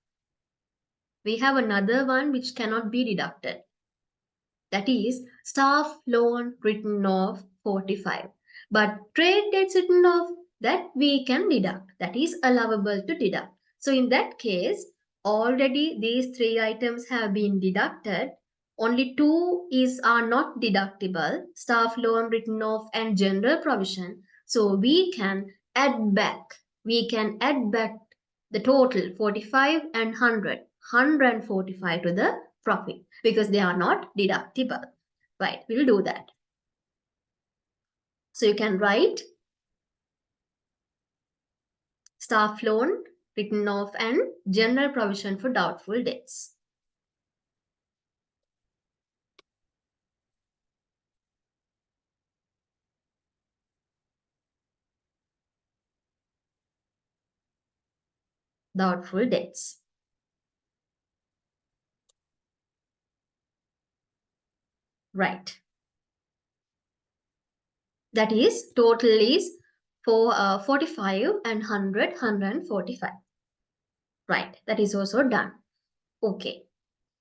We have another one which cannot be deducted. That is staff loan written off 45. But trade debts written off, that we can deduct. That is allowable to deduct. So in that case, already these 3 items have been deducted. Only 2 are not deductible, staff loan written off and general provision. So we can add back. We can add back the total 45 and 100. 145 to the profit because they are not deductible. Right, we'll do that. So you can write staff loan written off and general provision for doubtful debts. Doubtful debts. Right. That is total is for 45 and 100, 145. Right, that is also done. Okay.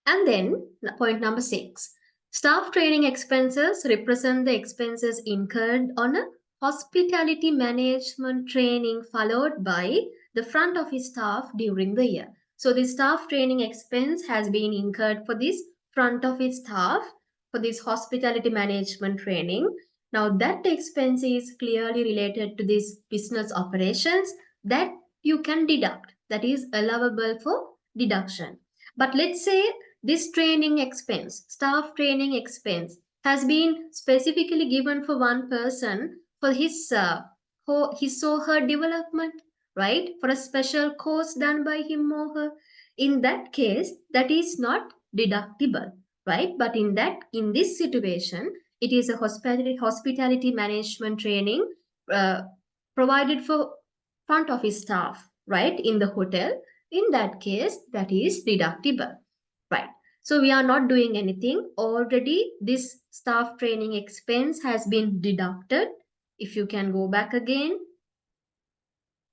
And then point number 6. Staff training expenses represent the expenses incurred on a hospitality management training followed by the front office staff during the year. So the staff training expense has been incurred for this front office staff for this hospitality management training. Now that expense is clearly related to this business operations that you can deduct. That is allowable for deduction. But let's say this training expense, staff training expense, has been specifically given for one person for his or her development, right? For a special course done by him or her. In that case, that is not deductible, right? But in this situation, it is a hospitality management training uh, provided for front office staff, right, in the hotel. In that case, that is deductible, right? So we are not doing anything. Already this staff training expense has been deducted. If you can go back again,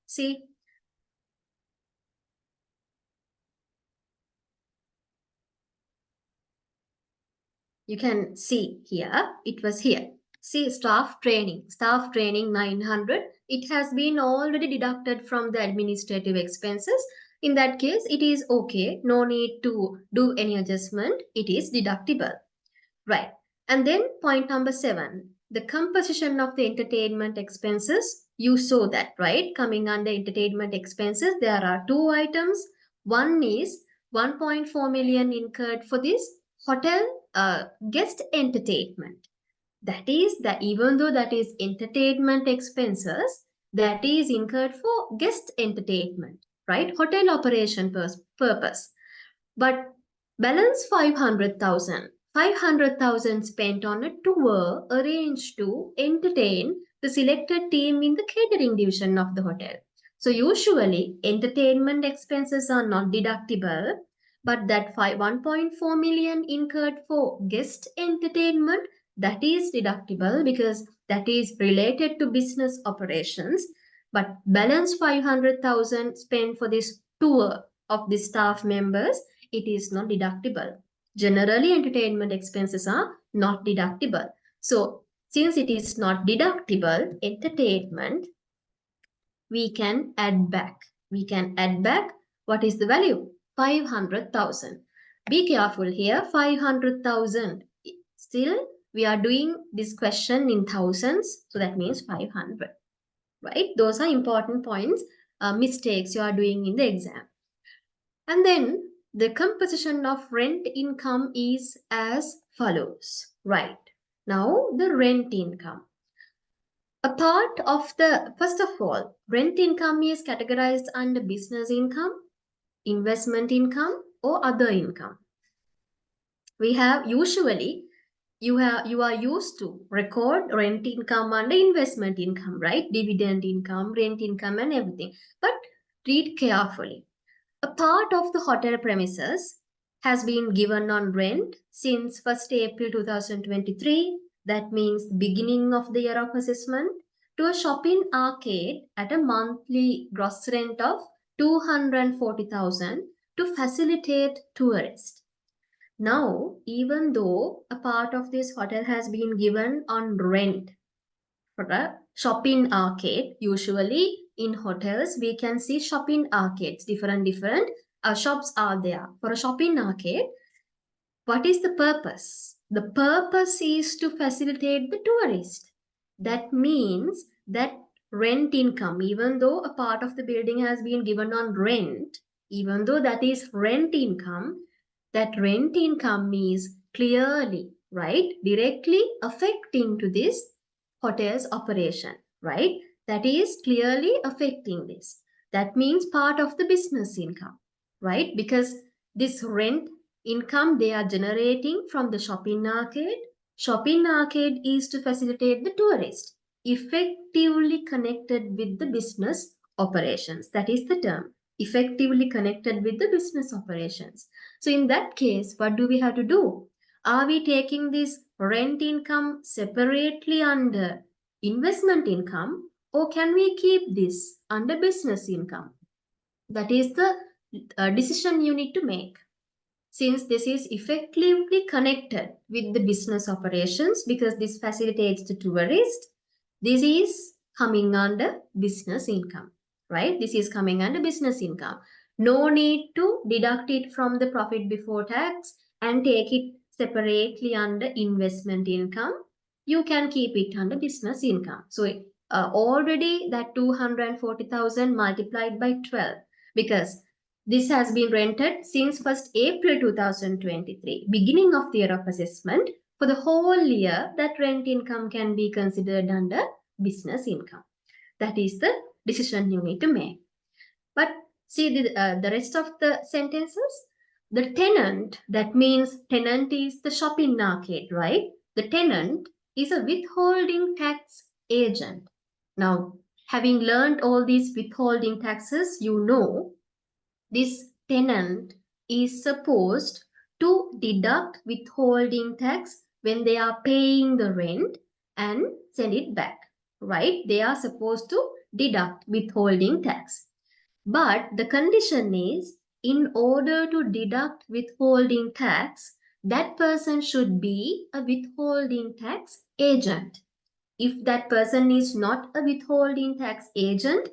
see, you can see here, it was here. See, staff training 900, it has been already deducted from the administrative expenses. In that case, it is okay. No need to do any adjustment. It is deductible. Right. And then point number 7, the composition of the entertainment expenses. You saw that, right? Coming under entertainment expenses, there are 2 items. One is 1.4 million incurred for this hotel guest entertainment. That is that even though that is entertainment expenses, that is incurred for guest entertainment, right? Hotel operation purpose. But balance 500,000. 500,000 spent on a tour arranged to entertain the selected team in the catering division of the hotel. So usually entertainment expenses are not deductible, but that 1.4 million incurred for guest entertainment, that is deductible because that is related to business operations. But balance 500,000 spent for this tour of the staff members, it is not deductible. Generally, entertainment expenses are not deductible. So, since it is not deductible, entertainment, we can add back. What is the value? 500,000. Be careful here, 500,000. Still, we are doing this question in thousands, so that means 500. Right? Those are important points, mistakes you are doing in the exam. And then the composition of rent income is as follows. Right. Now the rent income. A part of first of all, rent income is categorized under business income, investment income, or other income. We have usually, you are used to record rent income under investment income, right? Dividend income, rent income, and everything. But read carefully. A part of the hotel premises has been given on rent since 1st April 2023. That means the beginning of the year of assessment, to a shopping arcade at a monthly gross rent of 240,000 to facilitate tourists. Now, even though a part of this hotel has been given on rent for a shopping arcade, usually in hotels we can see shopping arcades, different shops are there. For a shopping arcade, what is the purpose? The purpose is to facilitate the tourist. That means that rent income, even though a part of the building has been given on rent, even though that is rent income, that rent income is clearly, right, directly affecting to this hotel's operation, right? That is clearly affecting this. That means part of the business income, right? Because this rent income they are generating from the shopping arcade. Shopping arcade is to facilitate the tourist, effectively connected with the business operations. That is the term, effectively connected with the business operations. So in that case, what do we have to do? Are we taking this rent income separately under investment income, or can we keep this under business income? That is the decision you need to make. Since this is effectively connected with the business operations because this facilitates the tourist, this is coming under business income, right? This is coming under business income. No need to deduct it from the profit before tax and take it separately under investment income. You can keep it under business income. So already that 240,000 multiplied by 12, because this has been rented since 1st April 2023, beginning of the year of assessment. For the whole year, that rent income can be considered under business income. That is the decision you need to make. But see the rest of the sentences. The tenant, that means tenant is the shopping arcade, right? The tenant is a withholding tax agent. Now, having learned all these withholding taxes, you know this tenant is supposed to deduct withholding tax when they are paying the rent and send it back, right? They are supposed to deduct withholding tax. But the condition is, in order to deduct withholding tax, that person should be a withholding tax agent. If that person is not a withholding tax agent,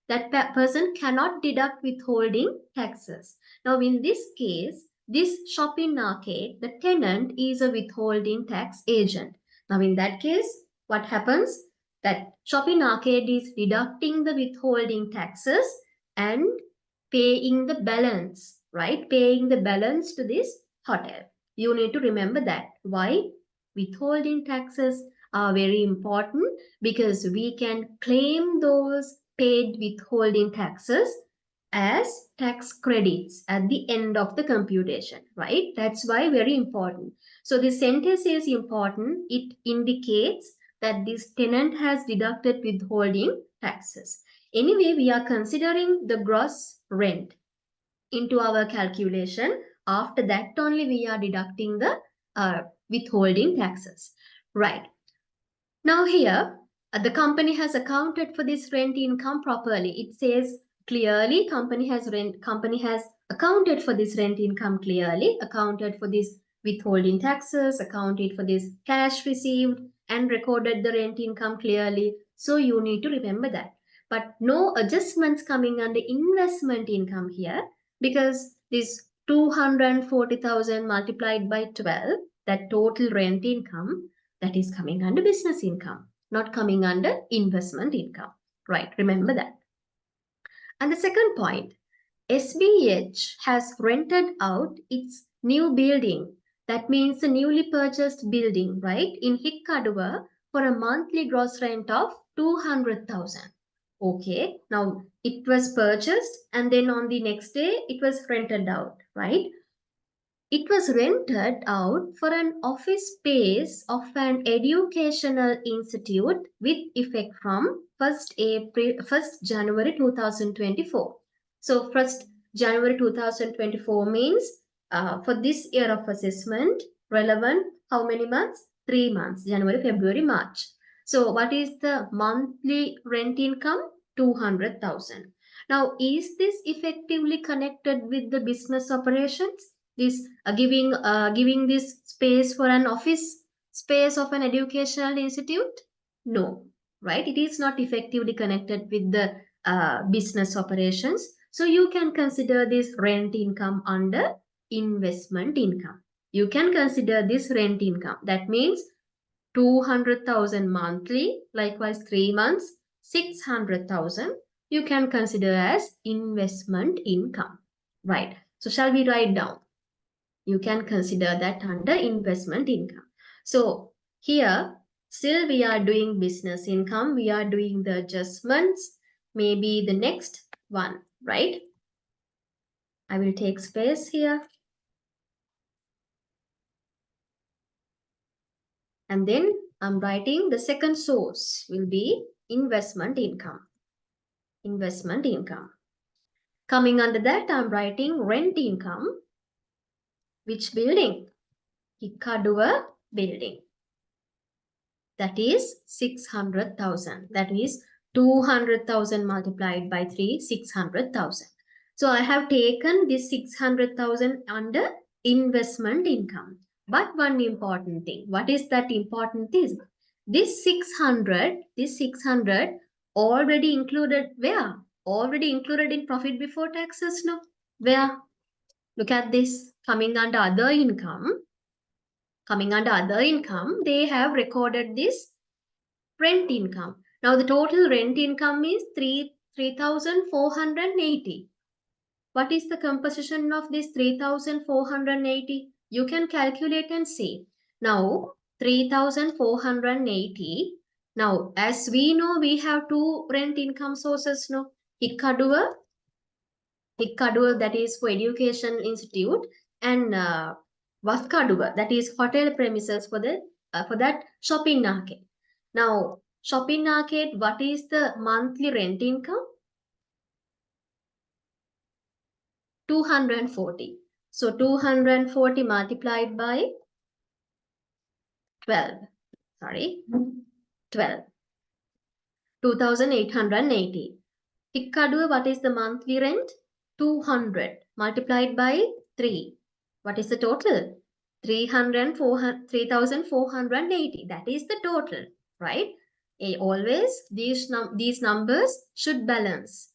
that person cannot deduct withholding taxes. Now, in this case, this shopping arcade, the tenant is a withholding tax agent. Now, in that case, what happens? That shopping arcade is deducting the withholding taxes and paying the balance, right? Paying the balance to this hotel. You need to remember that. Why? Withholding taxes are very important because we can claim those paid withholding taxes as tax credits at the end of the computation, right? That's why very important. So this sentence is important. It indicates that this tenant has deducted withholding taxes. Anyway, we are considering the gross rent into our calculation. After that only we are deducting the withholding taxes, right? Now here, the company has accounted for this rent income properly. It says clearly company has accounted for this rent income clearly, accounted for this withholding taxes, accounted for this cash received, and recorded the rent income clearly. So you need to remember that. But no adjustments coming under investment income here, because this 240,000 multiplied by 12, that total rent income, that is coming under business income, not coming under investment income, right? Remember that. And the second point, SBH has rented out its new building. That means the newly purchased building, right, in Hikkaduwa for a monthly gross rent of 200,000. Okay, now it was purchased and then on the next day it was rented out, right? It was rented out for an office space of an educational institute with effect from 1st January 2024. So 1st January 2024 means for this year of assessment, relevant how many months? 3 months, January, February, March. So what is the monthly rent income? 200,000. Now, is this effectively connected with the business operations? This giving this space for an office space of an educational institute? No, right? It is not effectively connected with the business operations. So you can consider this rent income under investment income. You can consider this rent income. That means 200,000 monthly, likewise 3 months, 600,000. You can consider as investment income, right? So shall we write down? You can consider that under investment income. So here, still we are doing business income. We are doing the adjustments. Maybe the next one, right? I will take space here. And then I'm writing the second source will be investment income. Investment income. Coming under that, I'm writing rent income. Which building? Hikkaduwa building. That is 600,000. That is 200,000 multiplied by 3, 600,000. So I have taken this 600,000 under investment income. But one important thing. What is that important thing? This 600 already included where? Already included in profit before taxes, no? Where? Look at this, coming under other income. Coming under other income, they have recorded this rent income. Now the total rent income is 3,480. What is the composition of this 3,480? You can calculate and see. Now 3,480 Now, as we know, we have two rent income sources, no? Hikkaduwa, that is for education institute, and Vaskaduwa, that is hotel premises for the for that shopping arcade. Now, shopping arcade, what is the monthly rent income? 240. So 240 multiplied by 12. Sorry, 12. 2880. Hikkaduwa, what is the monthly rent? 200 multiplied by 3. What is the total? 3,480. That is the total, right? Always these numbers should balance.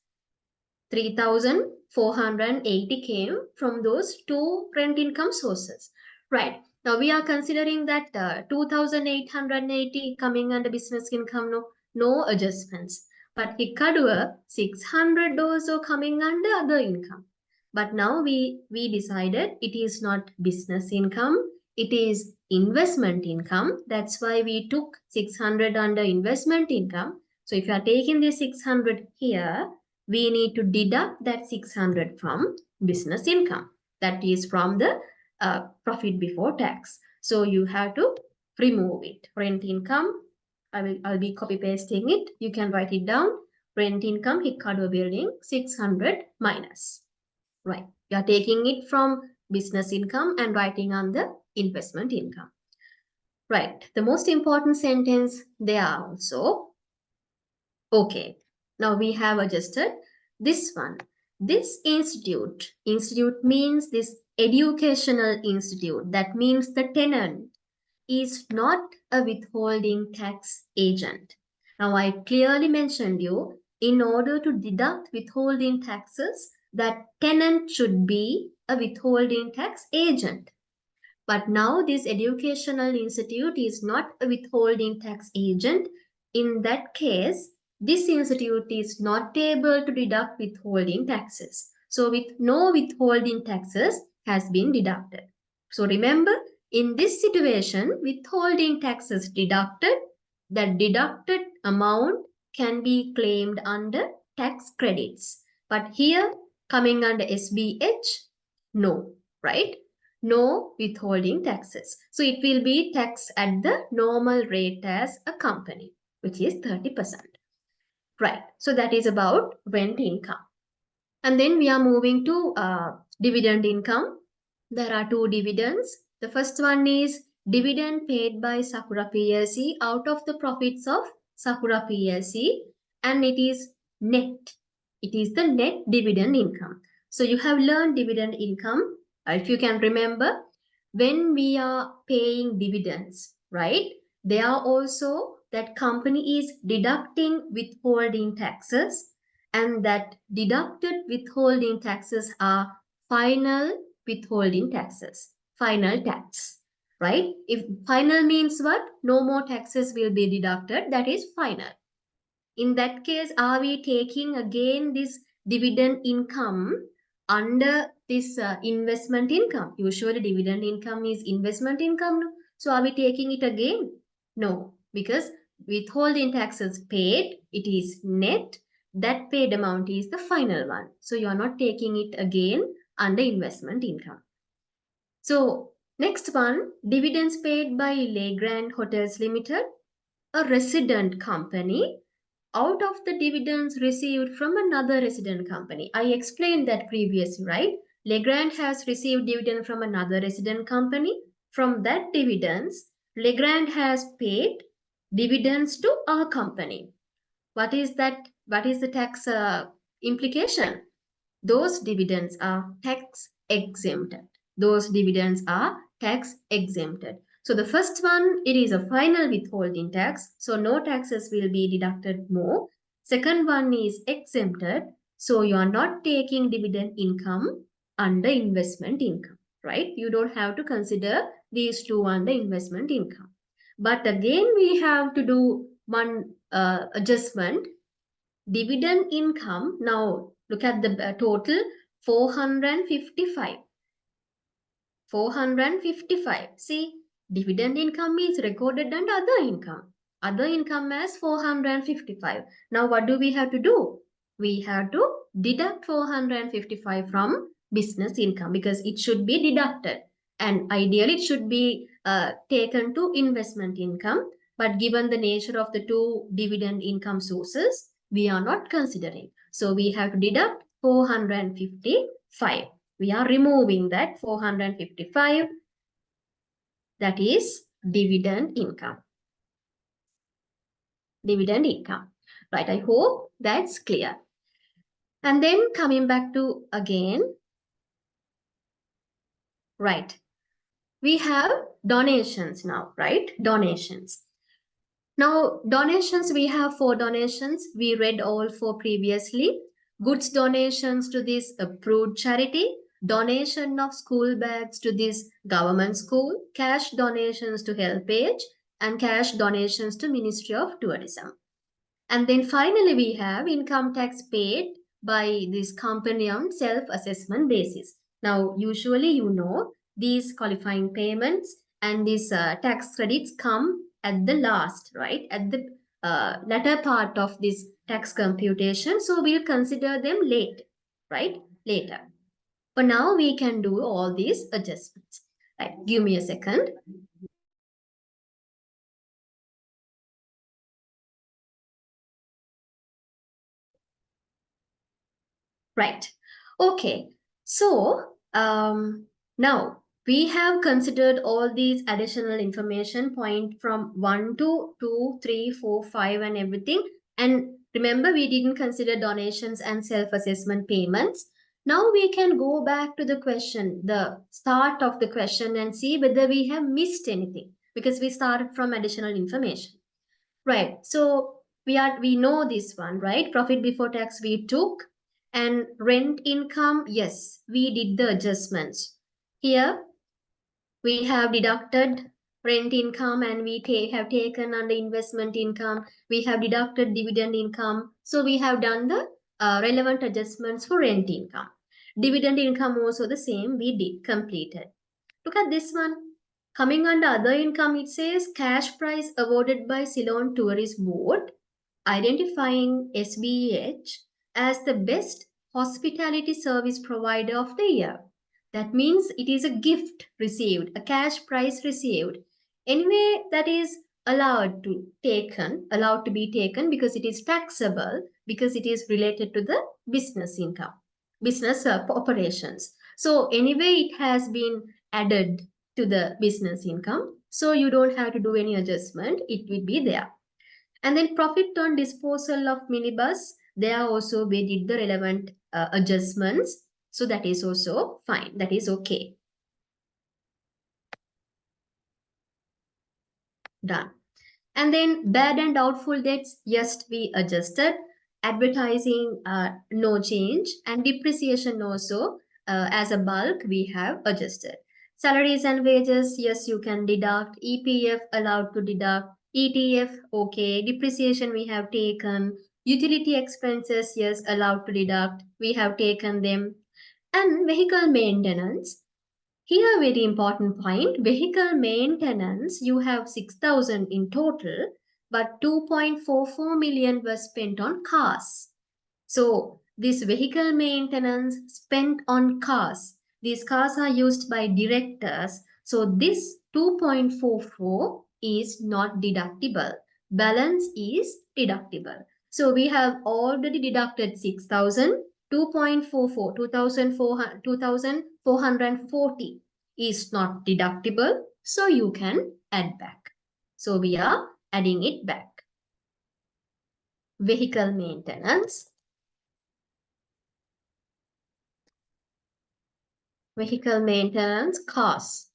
3,480 came from those two rent income sources. Right. Now we are considering that 2,880 coming under business income, no adjustments. But Hikkaduwa, 600 also coming under other income. But now we decided it is not business income, it is investment income. That's why we took 600 under investment income. So if you are taking this 600 here, we need to deduct that 600 from business income. That is from the profit before tax. So you have to remove it. Rent income, I'll be copy pasting it. You can write it down. Rent income, Hikkaduwa building, 600 minus. Right. You are taking it from business income and writing on the investment income. Right. The most important sentence there also. Okay. Now we have adjusted this one. This institute means this educational institute. That means the tenant is not a withholding tax agent. Now I clearly mentioned you, in order to deduct withholding taxes, that tenant should be a withholding tax agent. But now this educational institute is not a withholding tax agent. In that case, this institute is not able to deduct withholding taxes. So with no withholding taxes has been deducted. So remember, in this situation, withholding taxes deducted, that deducted amount can be claimed under tax credits. But here, coming under SBH, no, right? No withholding taxes. So it will be taxed at the normal rate as a company, which is 30%. Right. So that is about rent income. And then we are moving to dividend income. There are two dividends. The first one is dividend paid by Sakura PLC out of the profits of Sakura PLC, and it is net. It is the net dividend income. So you have learned dividend income. If you can remember, when we are paying dividends, right? They are also that company is deducting withholding taxes, and that deducted withholding taxes are final withholding taxes, final tax, right? If final means what? No more taxes will be deducted, that is final. In that case, are we taking again this dividend income under this investment income? Usually dividend income is investment income. No? So are we taking it again? No, because withholding taxes paid, it is net. That paid amount is the final one. So you are not taking it again under investment income. So next one, dividends paid by Legrand Hotels Limited, a resident company, out of the dividends received from another resident company. I explained that previously, right? Legrand has received dividend from another resident company. From that dividends, Legrand has paid dividends to our company. What is that? What is the tax implication? Those dividends are tax exempted. Those dividends are tax exempted. So the first one, it is a final withholding tax. So no taxes will be deducted more. Second one is exempted. So you are not taking dividend income under investment income, right? You don't have to consider these two under investment income. But again, we have to do one adjustment. Dividend income, now look at the total, 455. 455. See, dividend income is recorded under other income. Other income as 455. Now what do we have to do? We have to deduct 455 from business income because it should be deducted. And ideally it should be taken to investment income. But given the nature of the two dividend income sources, we are not considering. So we have to deduct 455. We are removing that 455. That is dividend income. Dividend income. Right, I hope that's clear. And then coming back to again, right, we have donations now, right? Donations. Now, donations, we have 4 donations. We read all 4 previously. Goods donations to this approved charity, donation of school bags to this government school, cash donations to HelpAge, and cash donations to Ministry of Tourism. And then finally, we have income tax paid by this company on self-assessment basis. Now, usually, you know, these qualifying payments and these tax credits come at the last, right? At the latter part of this tax computation. So, we'll consider them late, right? Later. But now we can do all these adjustments. Right, give me a second. Right. Okay. So now we have considered all these additional information point from 1 to 2, 3, 4, 5 and everything. And remember, we didn't consider donations and self-assessment payments. Now we can go back to the question, the start of the question and see whether we have missed anything because we started from additional information. Right. So we know this one, right? Profit before tax we took and rent income, yes, we did the adjustments. Here we have deducted rent income and we have taken under investment income. We have deducted dividend income. So we have done the relevant adjustments for rent income. Dividend income also the same we did completed. Look at this one. Coming under other income, it says cash prize awarded by Ceylon Tourist Board, identifying SBH as the best hospitality service provider of the year. That means it is a gift received, a cash prize received. Anyway, that is allowed to be taken because it is taxable, because it is related to the business income, business operations. So anyway, it has been added to the business income. So you don't have to do any adjustment. It will be there. And then profit on disposal of minibus, there also we did the relevant adjustments. So that is also fine. That is okay. Done. And then bad and doubtful debts, yes, we adjusted. Advertising, no change. And depreciation also, as a bulk, we have adjusted. Salaries and wages, yes, you can deduct. EPF allowed to deduct. ETF, okay. Depreciation we have taken. Utility expenses, yes, allowed to deduct. We have taken them. And vehicle maintenance. Here, very important point, vehicle maintenance, you have 6,000 in total, but 2.44 million was spent on cars. So this vehicle maintenance spent on cars, these cars are used by directors. So this 2.44 is not deductible. Balance is deductible. So we have already deducted 6,000. 2.44, 2,440 is not deductible. So you can add back. So we are adding it back. Vehicle maintenance. Vehicle maintenance costs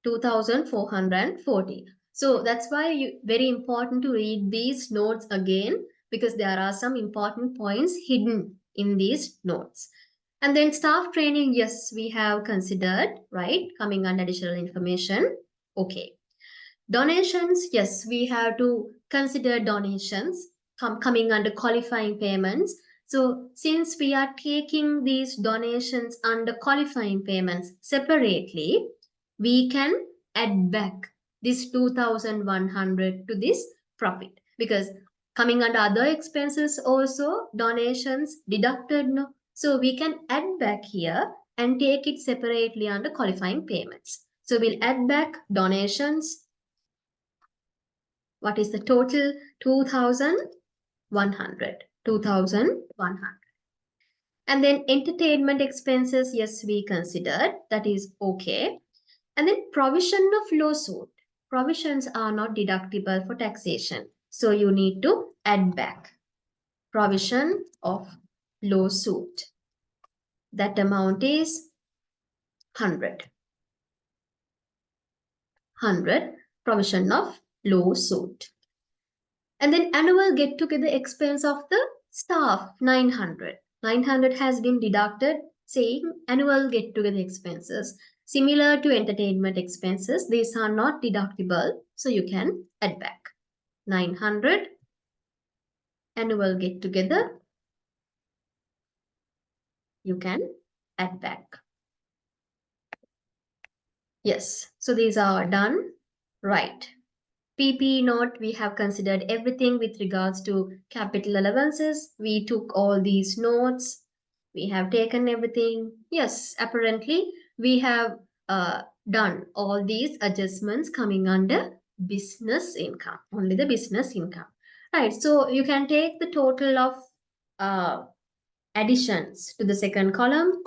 2,440. So that's why very important to read these notes again because there are some important points hidden in these notes. And then staff training, yes, we have considered, right? Coming under additional information. Okay. Donations, yes, we have to consider donations coming under qualifying payments. So since we are taking these donations under qualifying payments separately, we can add back this 2,100 to this profit, because coming under other expenses also donations deducted, no? So we can add back here and take it separately under qualifying payments. So we'll add back donations. What is the total? 2,100. 2,100. And then entertainment expenses, yes, we considered, that is okay. And then provision of lawsuit. Provisions are not deductible for taxation. So you need to add back. Provision of lawsuit. That amount is 100. 100 provision of lawsuit. And then annual get-together expense of the staff, 900. 900 has been deducted, saying annual get-together expenses. Similar to entertainment expenses, these are not deductible, so you can add back. 900 annual get-together, you can add back. Yes, so these are done. Right. PP note, we have considered everything with regards to capital allowances. We took all these notes. We have taken everything. Yes, apparently we have done all these adjustments coming under business income, only the business income. Right, so you can take the total of additions to the second column.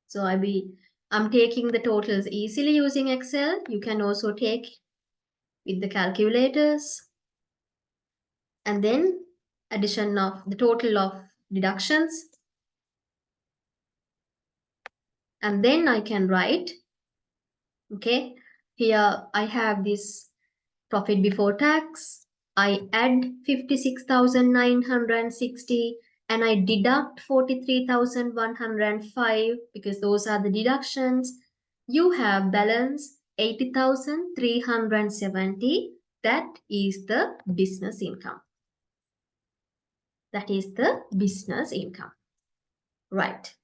So I'm taking the totals easily using Excel. You can also take with the calculators, and then addition of the total of deductions, and then I can write, okay, here I have this profit before tax, I add 56,960 and I deduct 43,105 because those are the deductions. You have balance 80,370. That is the business income. That is the business income. Right.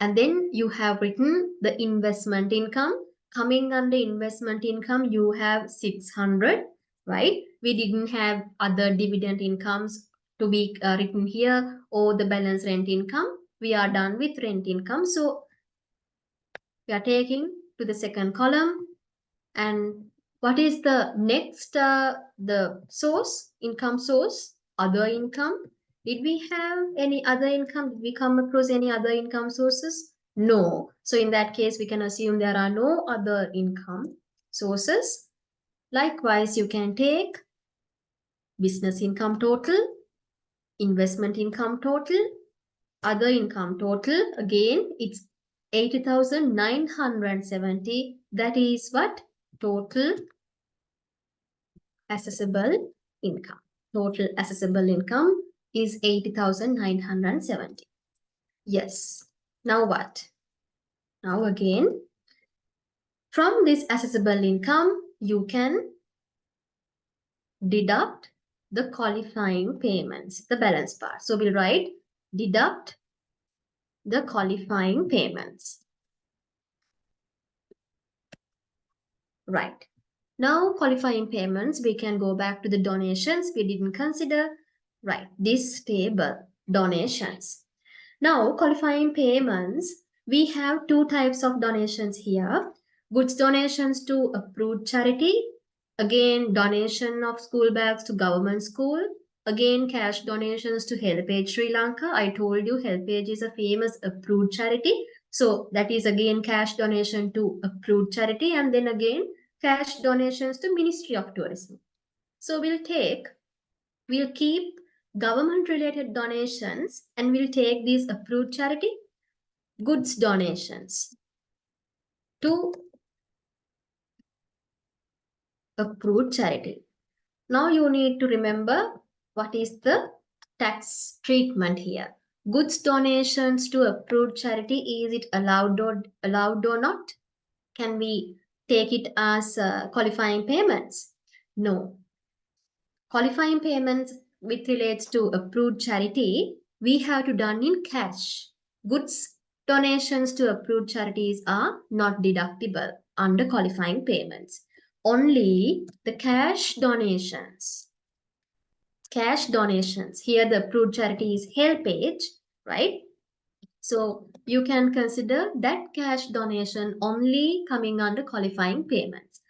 And then you have written the investment income. Coming under investment income, you have 600, right? We didn't have other dividend incomes to be written here, or the balance rent income. We are done with rent income. So we are taking to the second column. And what is the next, the source, income source? Other income. Did we have any other income? Did we come across any other income sources? No. So in that case, we can assume there are no other income sources. Likewise, you can take business income total, investment income total, other income total. Again, it's 80,970. That is what? Total assessable income. Total assessable income is 80,970. Yes. Now what? Now again, from this assessable income, you can deduct the qualifying payments, the balance part. So we'll write deduct the qualifying payments. Right. Now qualifying payments, we can go back to the donations we didn't consider. Right, this table, donations. Now qualifying payments, we have two types of donations here. Goods donations to approved charity. Again, donation of school bags to government school. Again, cash donations to HelpAge Sri Lanka. I told you HelpAge is a famous approved charity. So that is again cash donation to approved charity, and then again cash donations to Ministry of Tourism. So we'll keep government related donations and we'll take these approved charity. Goods donations to approved charity. Now you need to remember what is the tax treatment here. Goods donations to approved charity, is it allowed or not? Can we take it as qualifying payments? No. Qualifying payments which relates to approved charity, we have to done in cash. Goods donations to approved charities are not deductible under qualifying payments. only the cash donations. Cash donations. Here the approved charity is HelpAge, right? So you can consider that cash donation only coming under qualifying payments.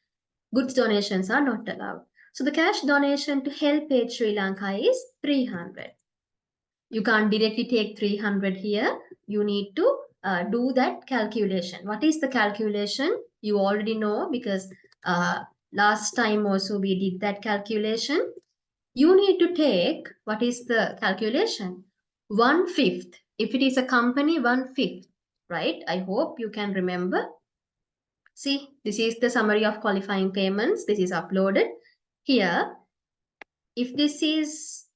Goods donations are not allowed. So the cash donation to HelpAge Sri Lanka is 300. You can't directly take 300 here. You need to do that calculation. What is the calculation? You already know because last time also we did that calculation. You need to take, what is the calculation? 1/5. If it is a company, 1/5, right? I hope you can remember. See, this is the summary of qualifying payments. This is uploaded. Here, if this is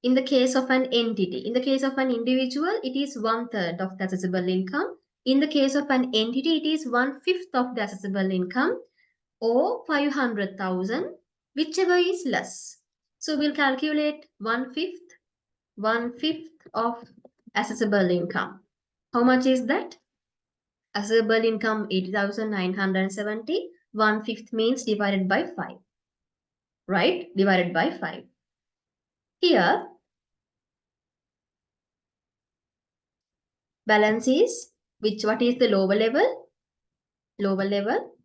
in the case of an entity, in the case of an individual, it is 1/3 of the assessable income. In the case of an entity, it is 1/5 of the assessable income or 500,000, whichever is less. So we'll calculate 1/5 of assessable income. How much is that? Assessable income 80,970. 1/5 means divided by 5. Right? Divided by 5. Here, balance is, what is the lower level? Lower level,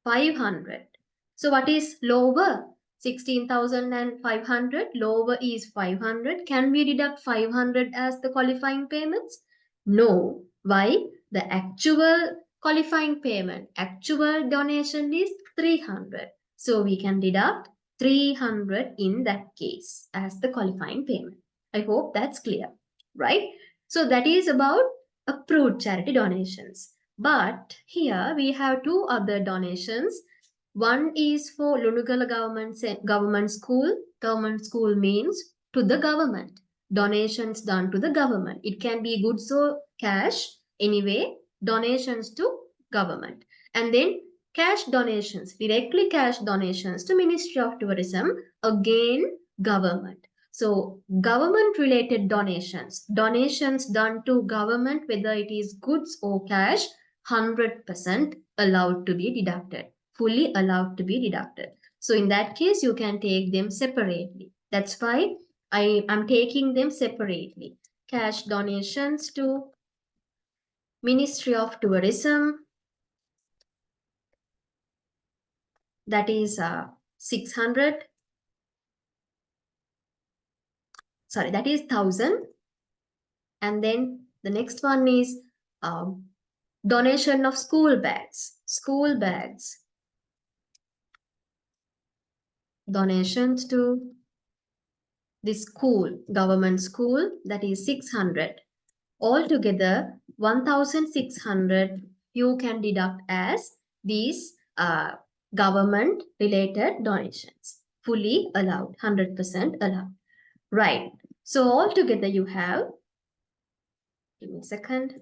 500. So what is lower? 16,500. Lower is 500. Can we deduct 500 as the qualifying payments? No. Why? The actual qualifying payment, actual donation is 300. So we can deduct 300 in that case as the qualifying payment. I hope that's clear, right? So that is about approved charity donations. But here we have two other donations. One is for Lunugala government school. Government school means to the government. Donations done to the government. It can be goods or cash. Anyway, donations to government. And then cash donations, directly cash donations to Ministry of Tourism, again government. So government related donations, donations done to government, whether it is goods or cash, 100% allowed to be deducted, fully allowed to be deducted. So in that case, you can take them separately. That's why I am taking them separately. Cash donations to Ministry of Tourism, that is 600. Sorry, that is 1,000. And then the next one is donation of school bags. School bags. Donations to the school, government school, that is 600. Altogether, 1,600 you can deduct as these government related donations. Fully allowed, 100% allowed. Right. So altogether you have, give me a second.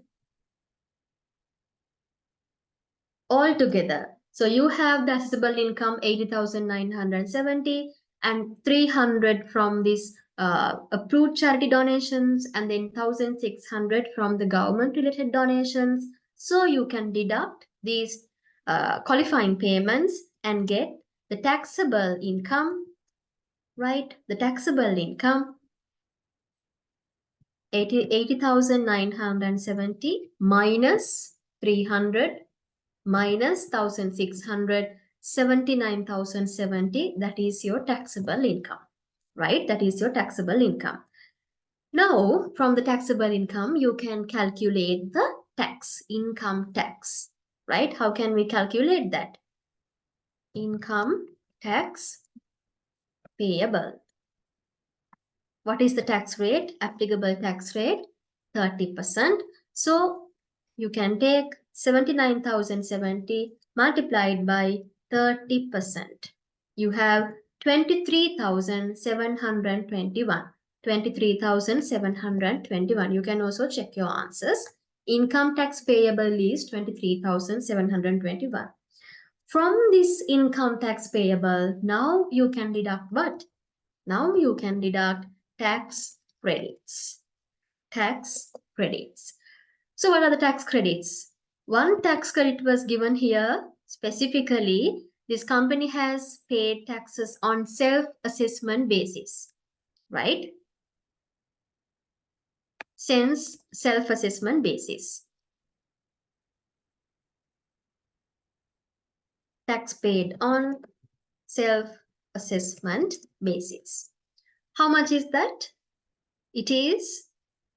Altogether, so you have the assessable income 80,970 and 300 from this approved charity donations, and then 1,600 from the government related donations. So you can deduct these qualifying payments and get the taxable income, right? The taxable income 80,970 minus 300 minus 1,600, 79,070, that is your taxable income, right? That is your taxable income. Now, from the taxable income, you can calculate the tax, income tax, right? How can we calculate that? Income tax payable. What is the tax rate? Applicable tax rate, 30%. So you can take 79,070 multiplied by 30%. You have 23,721. 23,721. You can also check your answers. Income tax payable is 23,721. From this income tax payable, now you can deduct what? Now you can deduct tax credits. Tax credits. So what are the tax credits? One tax credit was given here specifically This company has paid taxes on self-assessment basis, right? Since self-assessment basis. Tax paid on self-assessment basis. How much is that? It is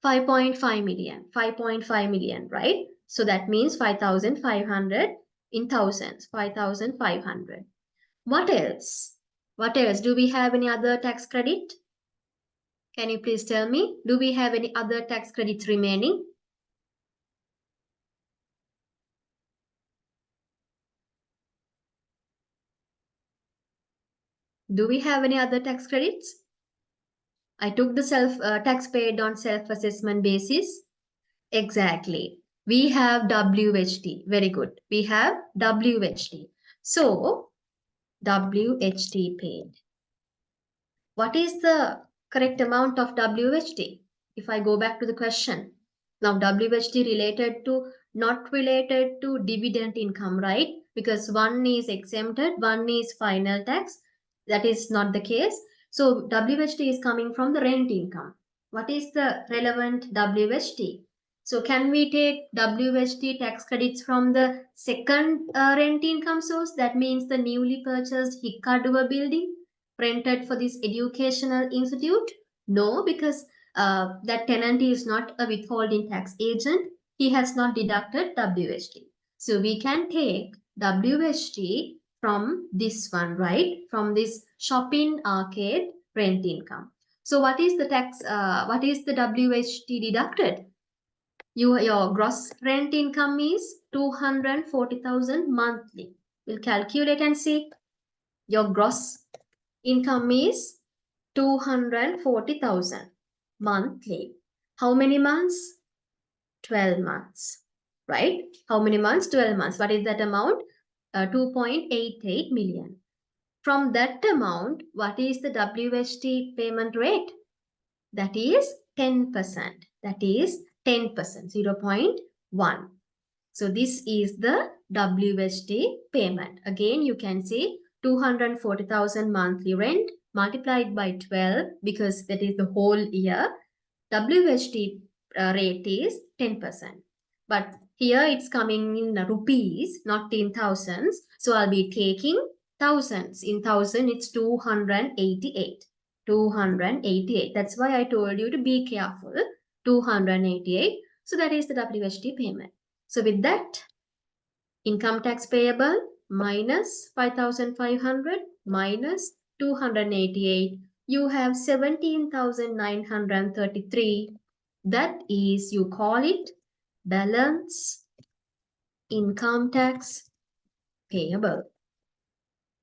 5.5 million, 5.5 million, right? So that means 5,500 in thousands, 5,500. What else? What else? Do we have any other tax credit? Can you please tell me? Do we have any other tax credits remaining? Do we have any other tax credits? I took the tax paid on self-assessment basis. Exactly. We have WHT. Very good. We have WHT. So, WHT paid. What is the correct amount of WHT? If I go back to the question. Now, WHT related to, not related to dividend income, right? Because one is exempted, one is final tax. That is not the case. So, WHT is coming from the rent income. What is the relevant WHT? So, can we take WHT tax credits from the second rent income source? That means the newly purchased Hikkaduwa building rented for this educational institute? No, because that tenant is not a withholding tax agent. He has not deducted WHT. So we can take WHT from this one, right? From this shopping arcade rent income. So what is the tax? What is the WHT deducted? Your gross rent income is 240,000 monthly. We'll calculate and see. Your gross income is 240,000 monthly. How many months? 12 months, right? How many months? 12 months. What is that amount? 2.88 million. From that amount, what is the WHT payment rate? That is 10%. That is 10%, 0.1. So this is the WHT payment. Again, you can see 240,000 monthly rent multiplied by 12 because that is the whole year. WHT rate is 10%. But here it's coming in rupees, not in thousands. So I'll be taking thousands. In thousand, it's 288. 288. That's why I told you to be careful. 288. So that is the WHT payment. So with that, income tax payable minus 5,500 minus 288, you have 17,933. That is, you call it balance income tax payable.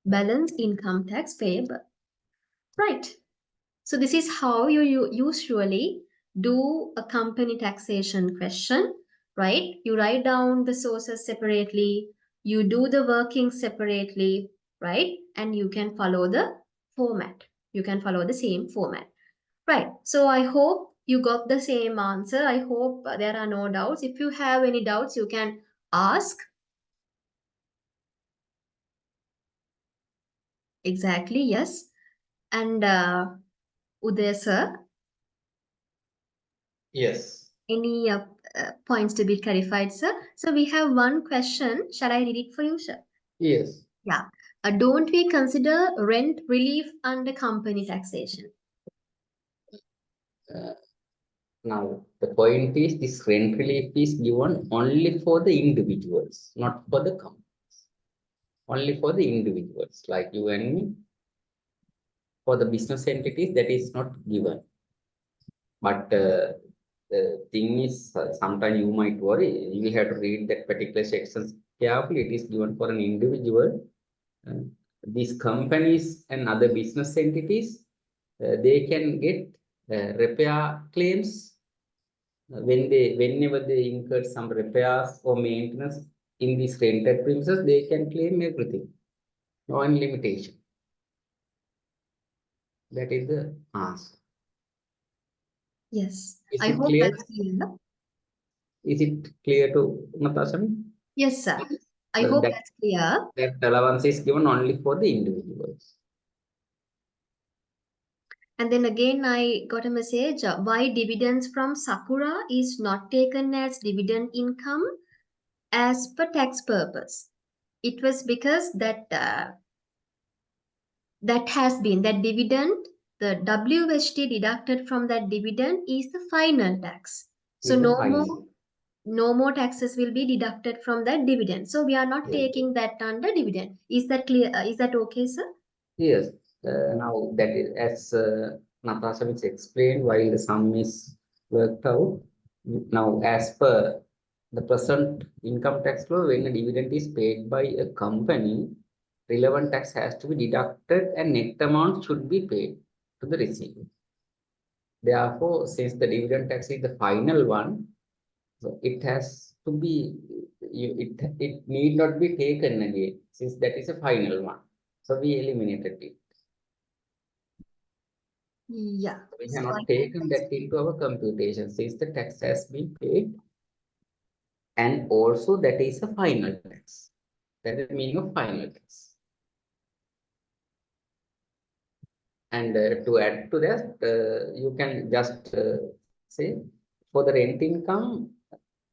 Balance income tax payable. Right. So this is how you usually do a company taxation question, right? You write down the sources separately, you do the working separately, right? And you can follow the format. You can follow the same format, right? So I hope you got the same answer. I hope there are no doubts. If you have any doubts, you can ask. Exactly, yes. And Uday sir, Yes. any points to be clarified, sir? So we have one question. Shall I read it for you, sir? Yes. Yeah. Don't we consider rent relief under company taxation? Now, the point is this rent relief is given only for the individuals, not for the companies. Only for the individuals like you and me. For the business entities, that is not given. But the thing is, sometimes you might worry. You will have to read that particular sections carefully. It is given for an individual. These companies and other business entities, they can get repair claims whenever they incur some repairs or maintenance in these rented premises. They can claim everything, no any limitation. That is the answer. Yes. Is I it hope clear? that's clear. Is it clear to Natasha? Yes, sir. I hope that, that's clear. that allowance is given only for the individuals. And then again, I got a message why dividends from Sakura is not taken as dividend income as per tax purpose. It was because that that dividend, the WHT deducted from that dividend is the final tax. So Is the final. no more taxes will be deducted from that dividend. So we are not Yes. taking that under dividend. Is that clear? Is that okay, sir? Yes. Now that is as Natasha has explained while the sum is worked out. Now, as per the present income tax law, when a dividend is paid by a company, relevant tax has to be deducted and net amount should be paid to the receiver. Therefore, since the dividend tax is the final one, so it has to be, it need not be taken again, since that is a final one. So we eliminated it. Yeah. We So have I not hope taken that's that into our computation since the tax has been paid, and also that is a final tax. That is the meaning of final tax. And to add to that, you can just say for the rent income,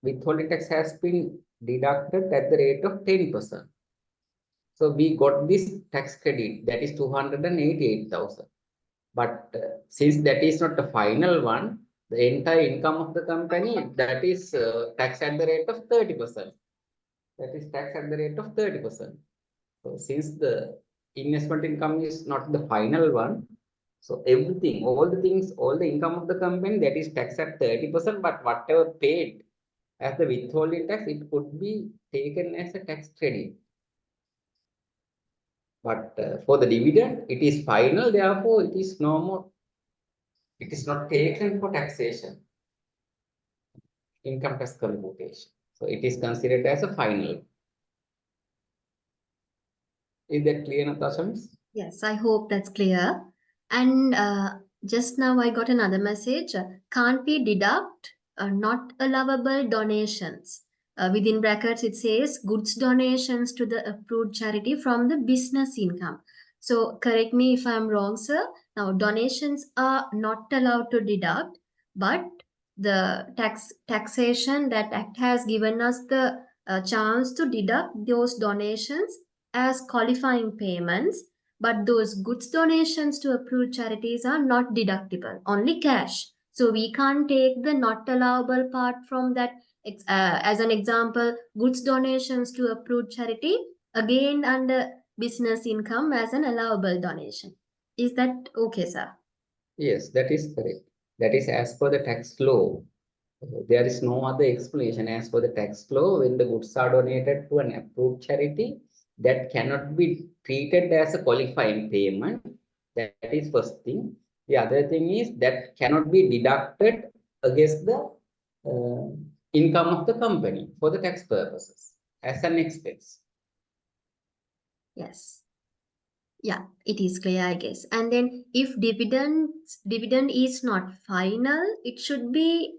withholding tax has been deducted at the rate of 10%. So we got this tax credit that is 288,000. But since that is not the final one, the entire income of the company, that is taxed at the rate of 30%. That is taxed at the rate of 30%. So since the investment income is not the final one, so everything, all the things, all the income of the company, that is taxed at 30%, but whatever paid as the withholding tax, it could be taken as a tax credit. But for the dividend, it is final, therefore it is no more, it is not taken for taxation, income tax computation. So it is considered as a final. Is that clear, Natasha, miss? Yes, I hope that's clear. And just now I got another message. Can't we deduct not allowable donations? Within brackets, it says goods donations to the approved charity from the business income. So correct me if I'm wrong, sir. Now donations are not allowed to deduct, but the taxation that act has given us the chance to deduct those donations as qualifying payments, but those goods donations to approved charities are not deductible, only cash. So we can't take the not allowable part from that. As an example, goods donations to approved charity again under business income as an allowable donation. Is that okay, sir? Yes, that is correct. That is as per the tax law. There is no other explanation. As per the tax law, when the goods are donated to an approved charity, that cannot be treated as a qualifying payment. That is first thing. The other thing is that cannot be deducted against the uh, income of the company for the tax purposes as an expense. Yes. Yeah, it is clear, I guess. And then if dividend is not final, it should be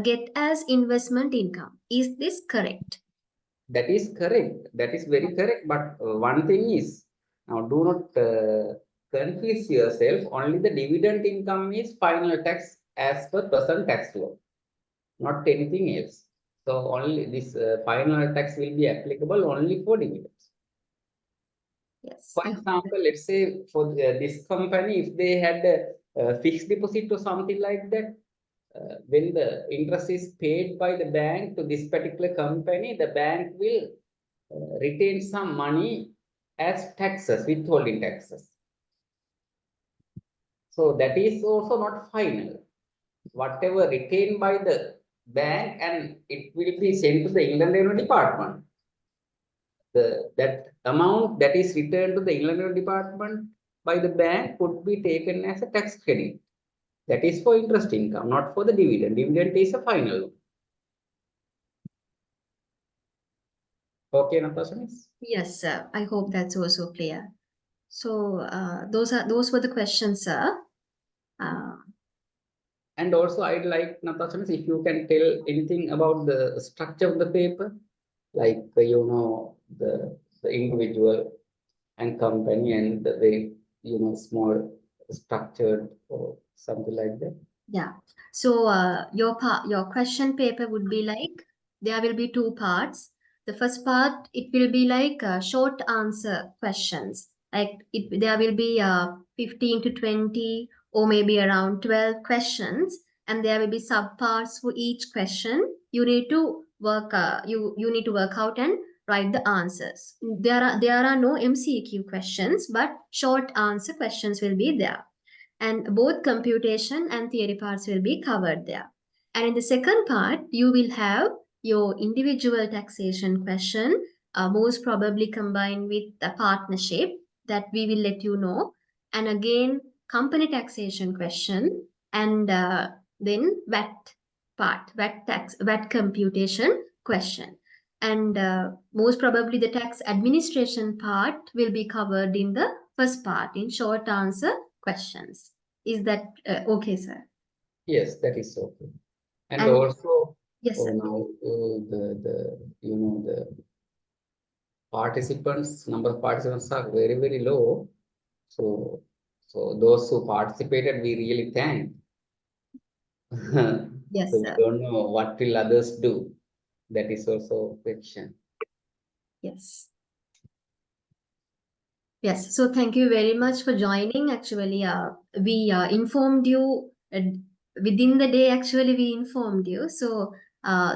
get as investment income. Is this correct? That is correct. That is very correct. But one thing is, now do not confuse yourself. Only the dividend income is final tax as per present tax law, not anything else. So only this final tax will be applicable only for dividends. Yes, For I hope. example, let's say for this company, if they had a fixed deposit or something like that, when the interest is paid by the bank to this particular company, the bank will retain some money as taxes, withholding taxes. So that is also not final. Whatever retained by the bank, and it will be sent to the Inland Revenue Department. That amount that is returned to the Inland Revenue Department by the bank could be taken as a tax credit. That is for interest income, not for the dividend. Dividend is a final. Okay, Natasha, miss? Yes, sir. I hope that's also clear. So those were the questions, sir. Uh, And also, I'd like, Natasha, miss, if you can tell anything about the structure of the paper. like the individual and company and the very small structured or something like that. Yeah. So your question paper would be like there will be two parts. The first part it will be like short answer questions. Like there will be 15 to 20 or maybe around 12 questions, and there will be subparts for each question. You need to work you need to work out and write the answers. There are no MCQ questions, but short answer questions will be there, and both computation and theory parts will be covered there. And in the second part, you will have your individual taxation question, most probably combined with the partnership that we will let you know. And again, company taxation question, and then VAT part, VAT computation question. And most probably the tax administration part will be covered in the first part in short answer questions. Is that okay, sir? Yes, that is okay. And And also yes, sir. now the participants, number of participants are very, very low. So, so those who participated, we really thank. So Yes, we sir. don't know what will others do. That is also a question. Yes. Yes. So thank you very much for joining. Actually, we informed you within the day. Actually, we informed you. So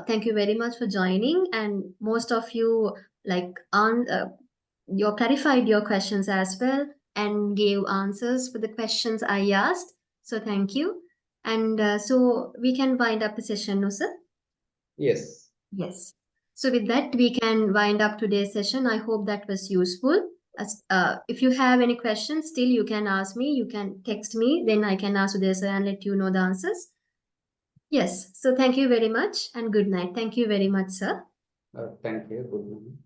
thank you very much for joining. And most of you like you clarified your questions as well and gave answers for the questions I asked. So thank you. And so we can wind up the session, no, sir? Yes. Yes. So with that, we can wind up today's session. I hope that was useful. If you have any questions, still you can ask me. You can text me. Then I can ask this and let you know the answers. Yes. So thank you very much and good night. Thank you very much, sir. Thank you. Good night.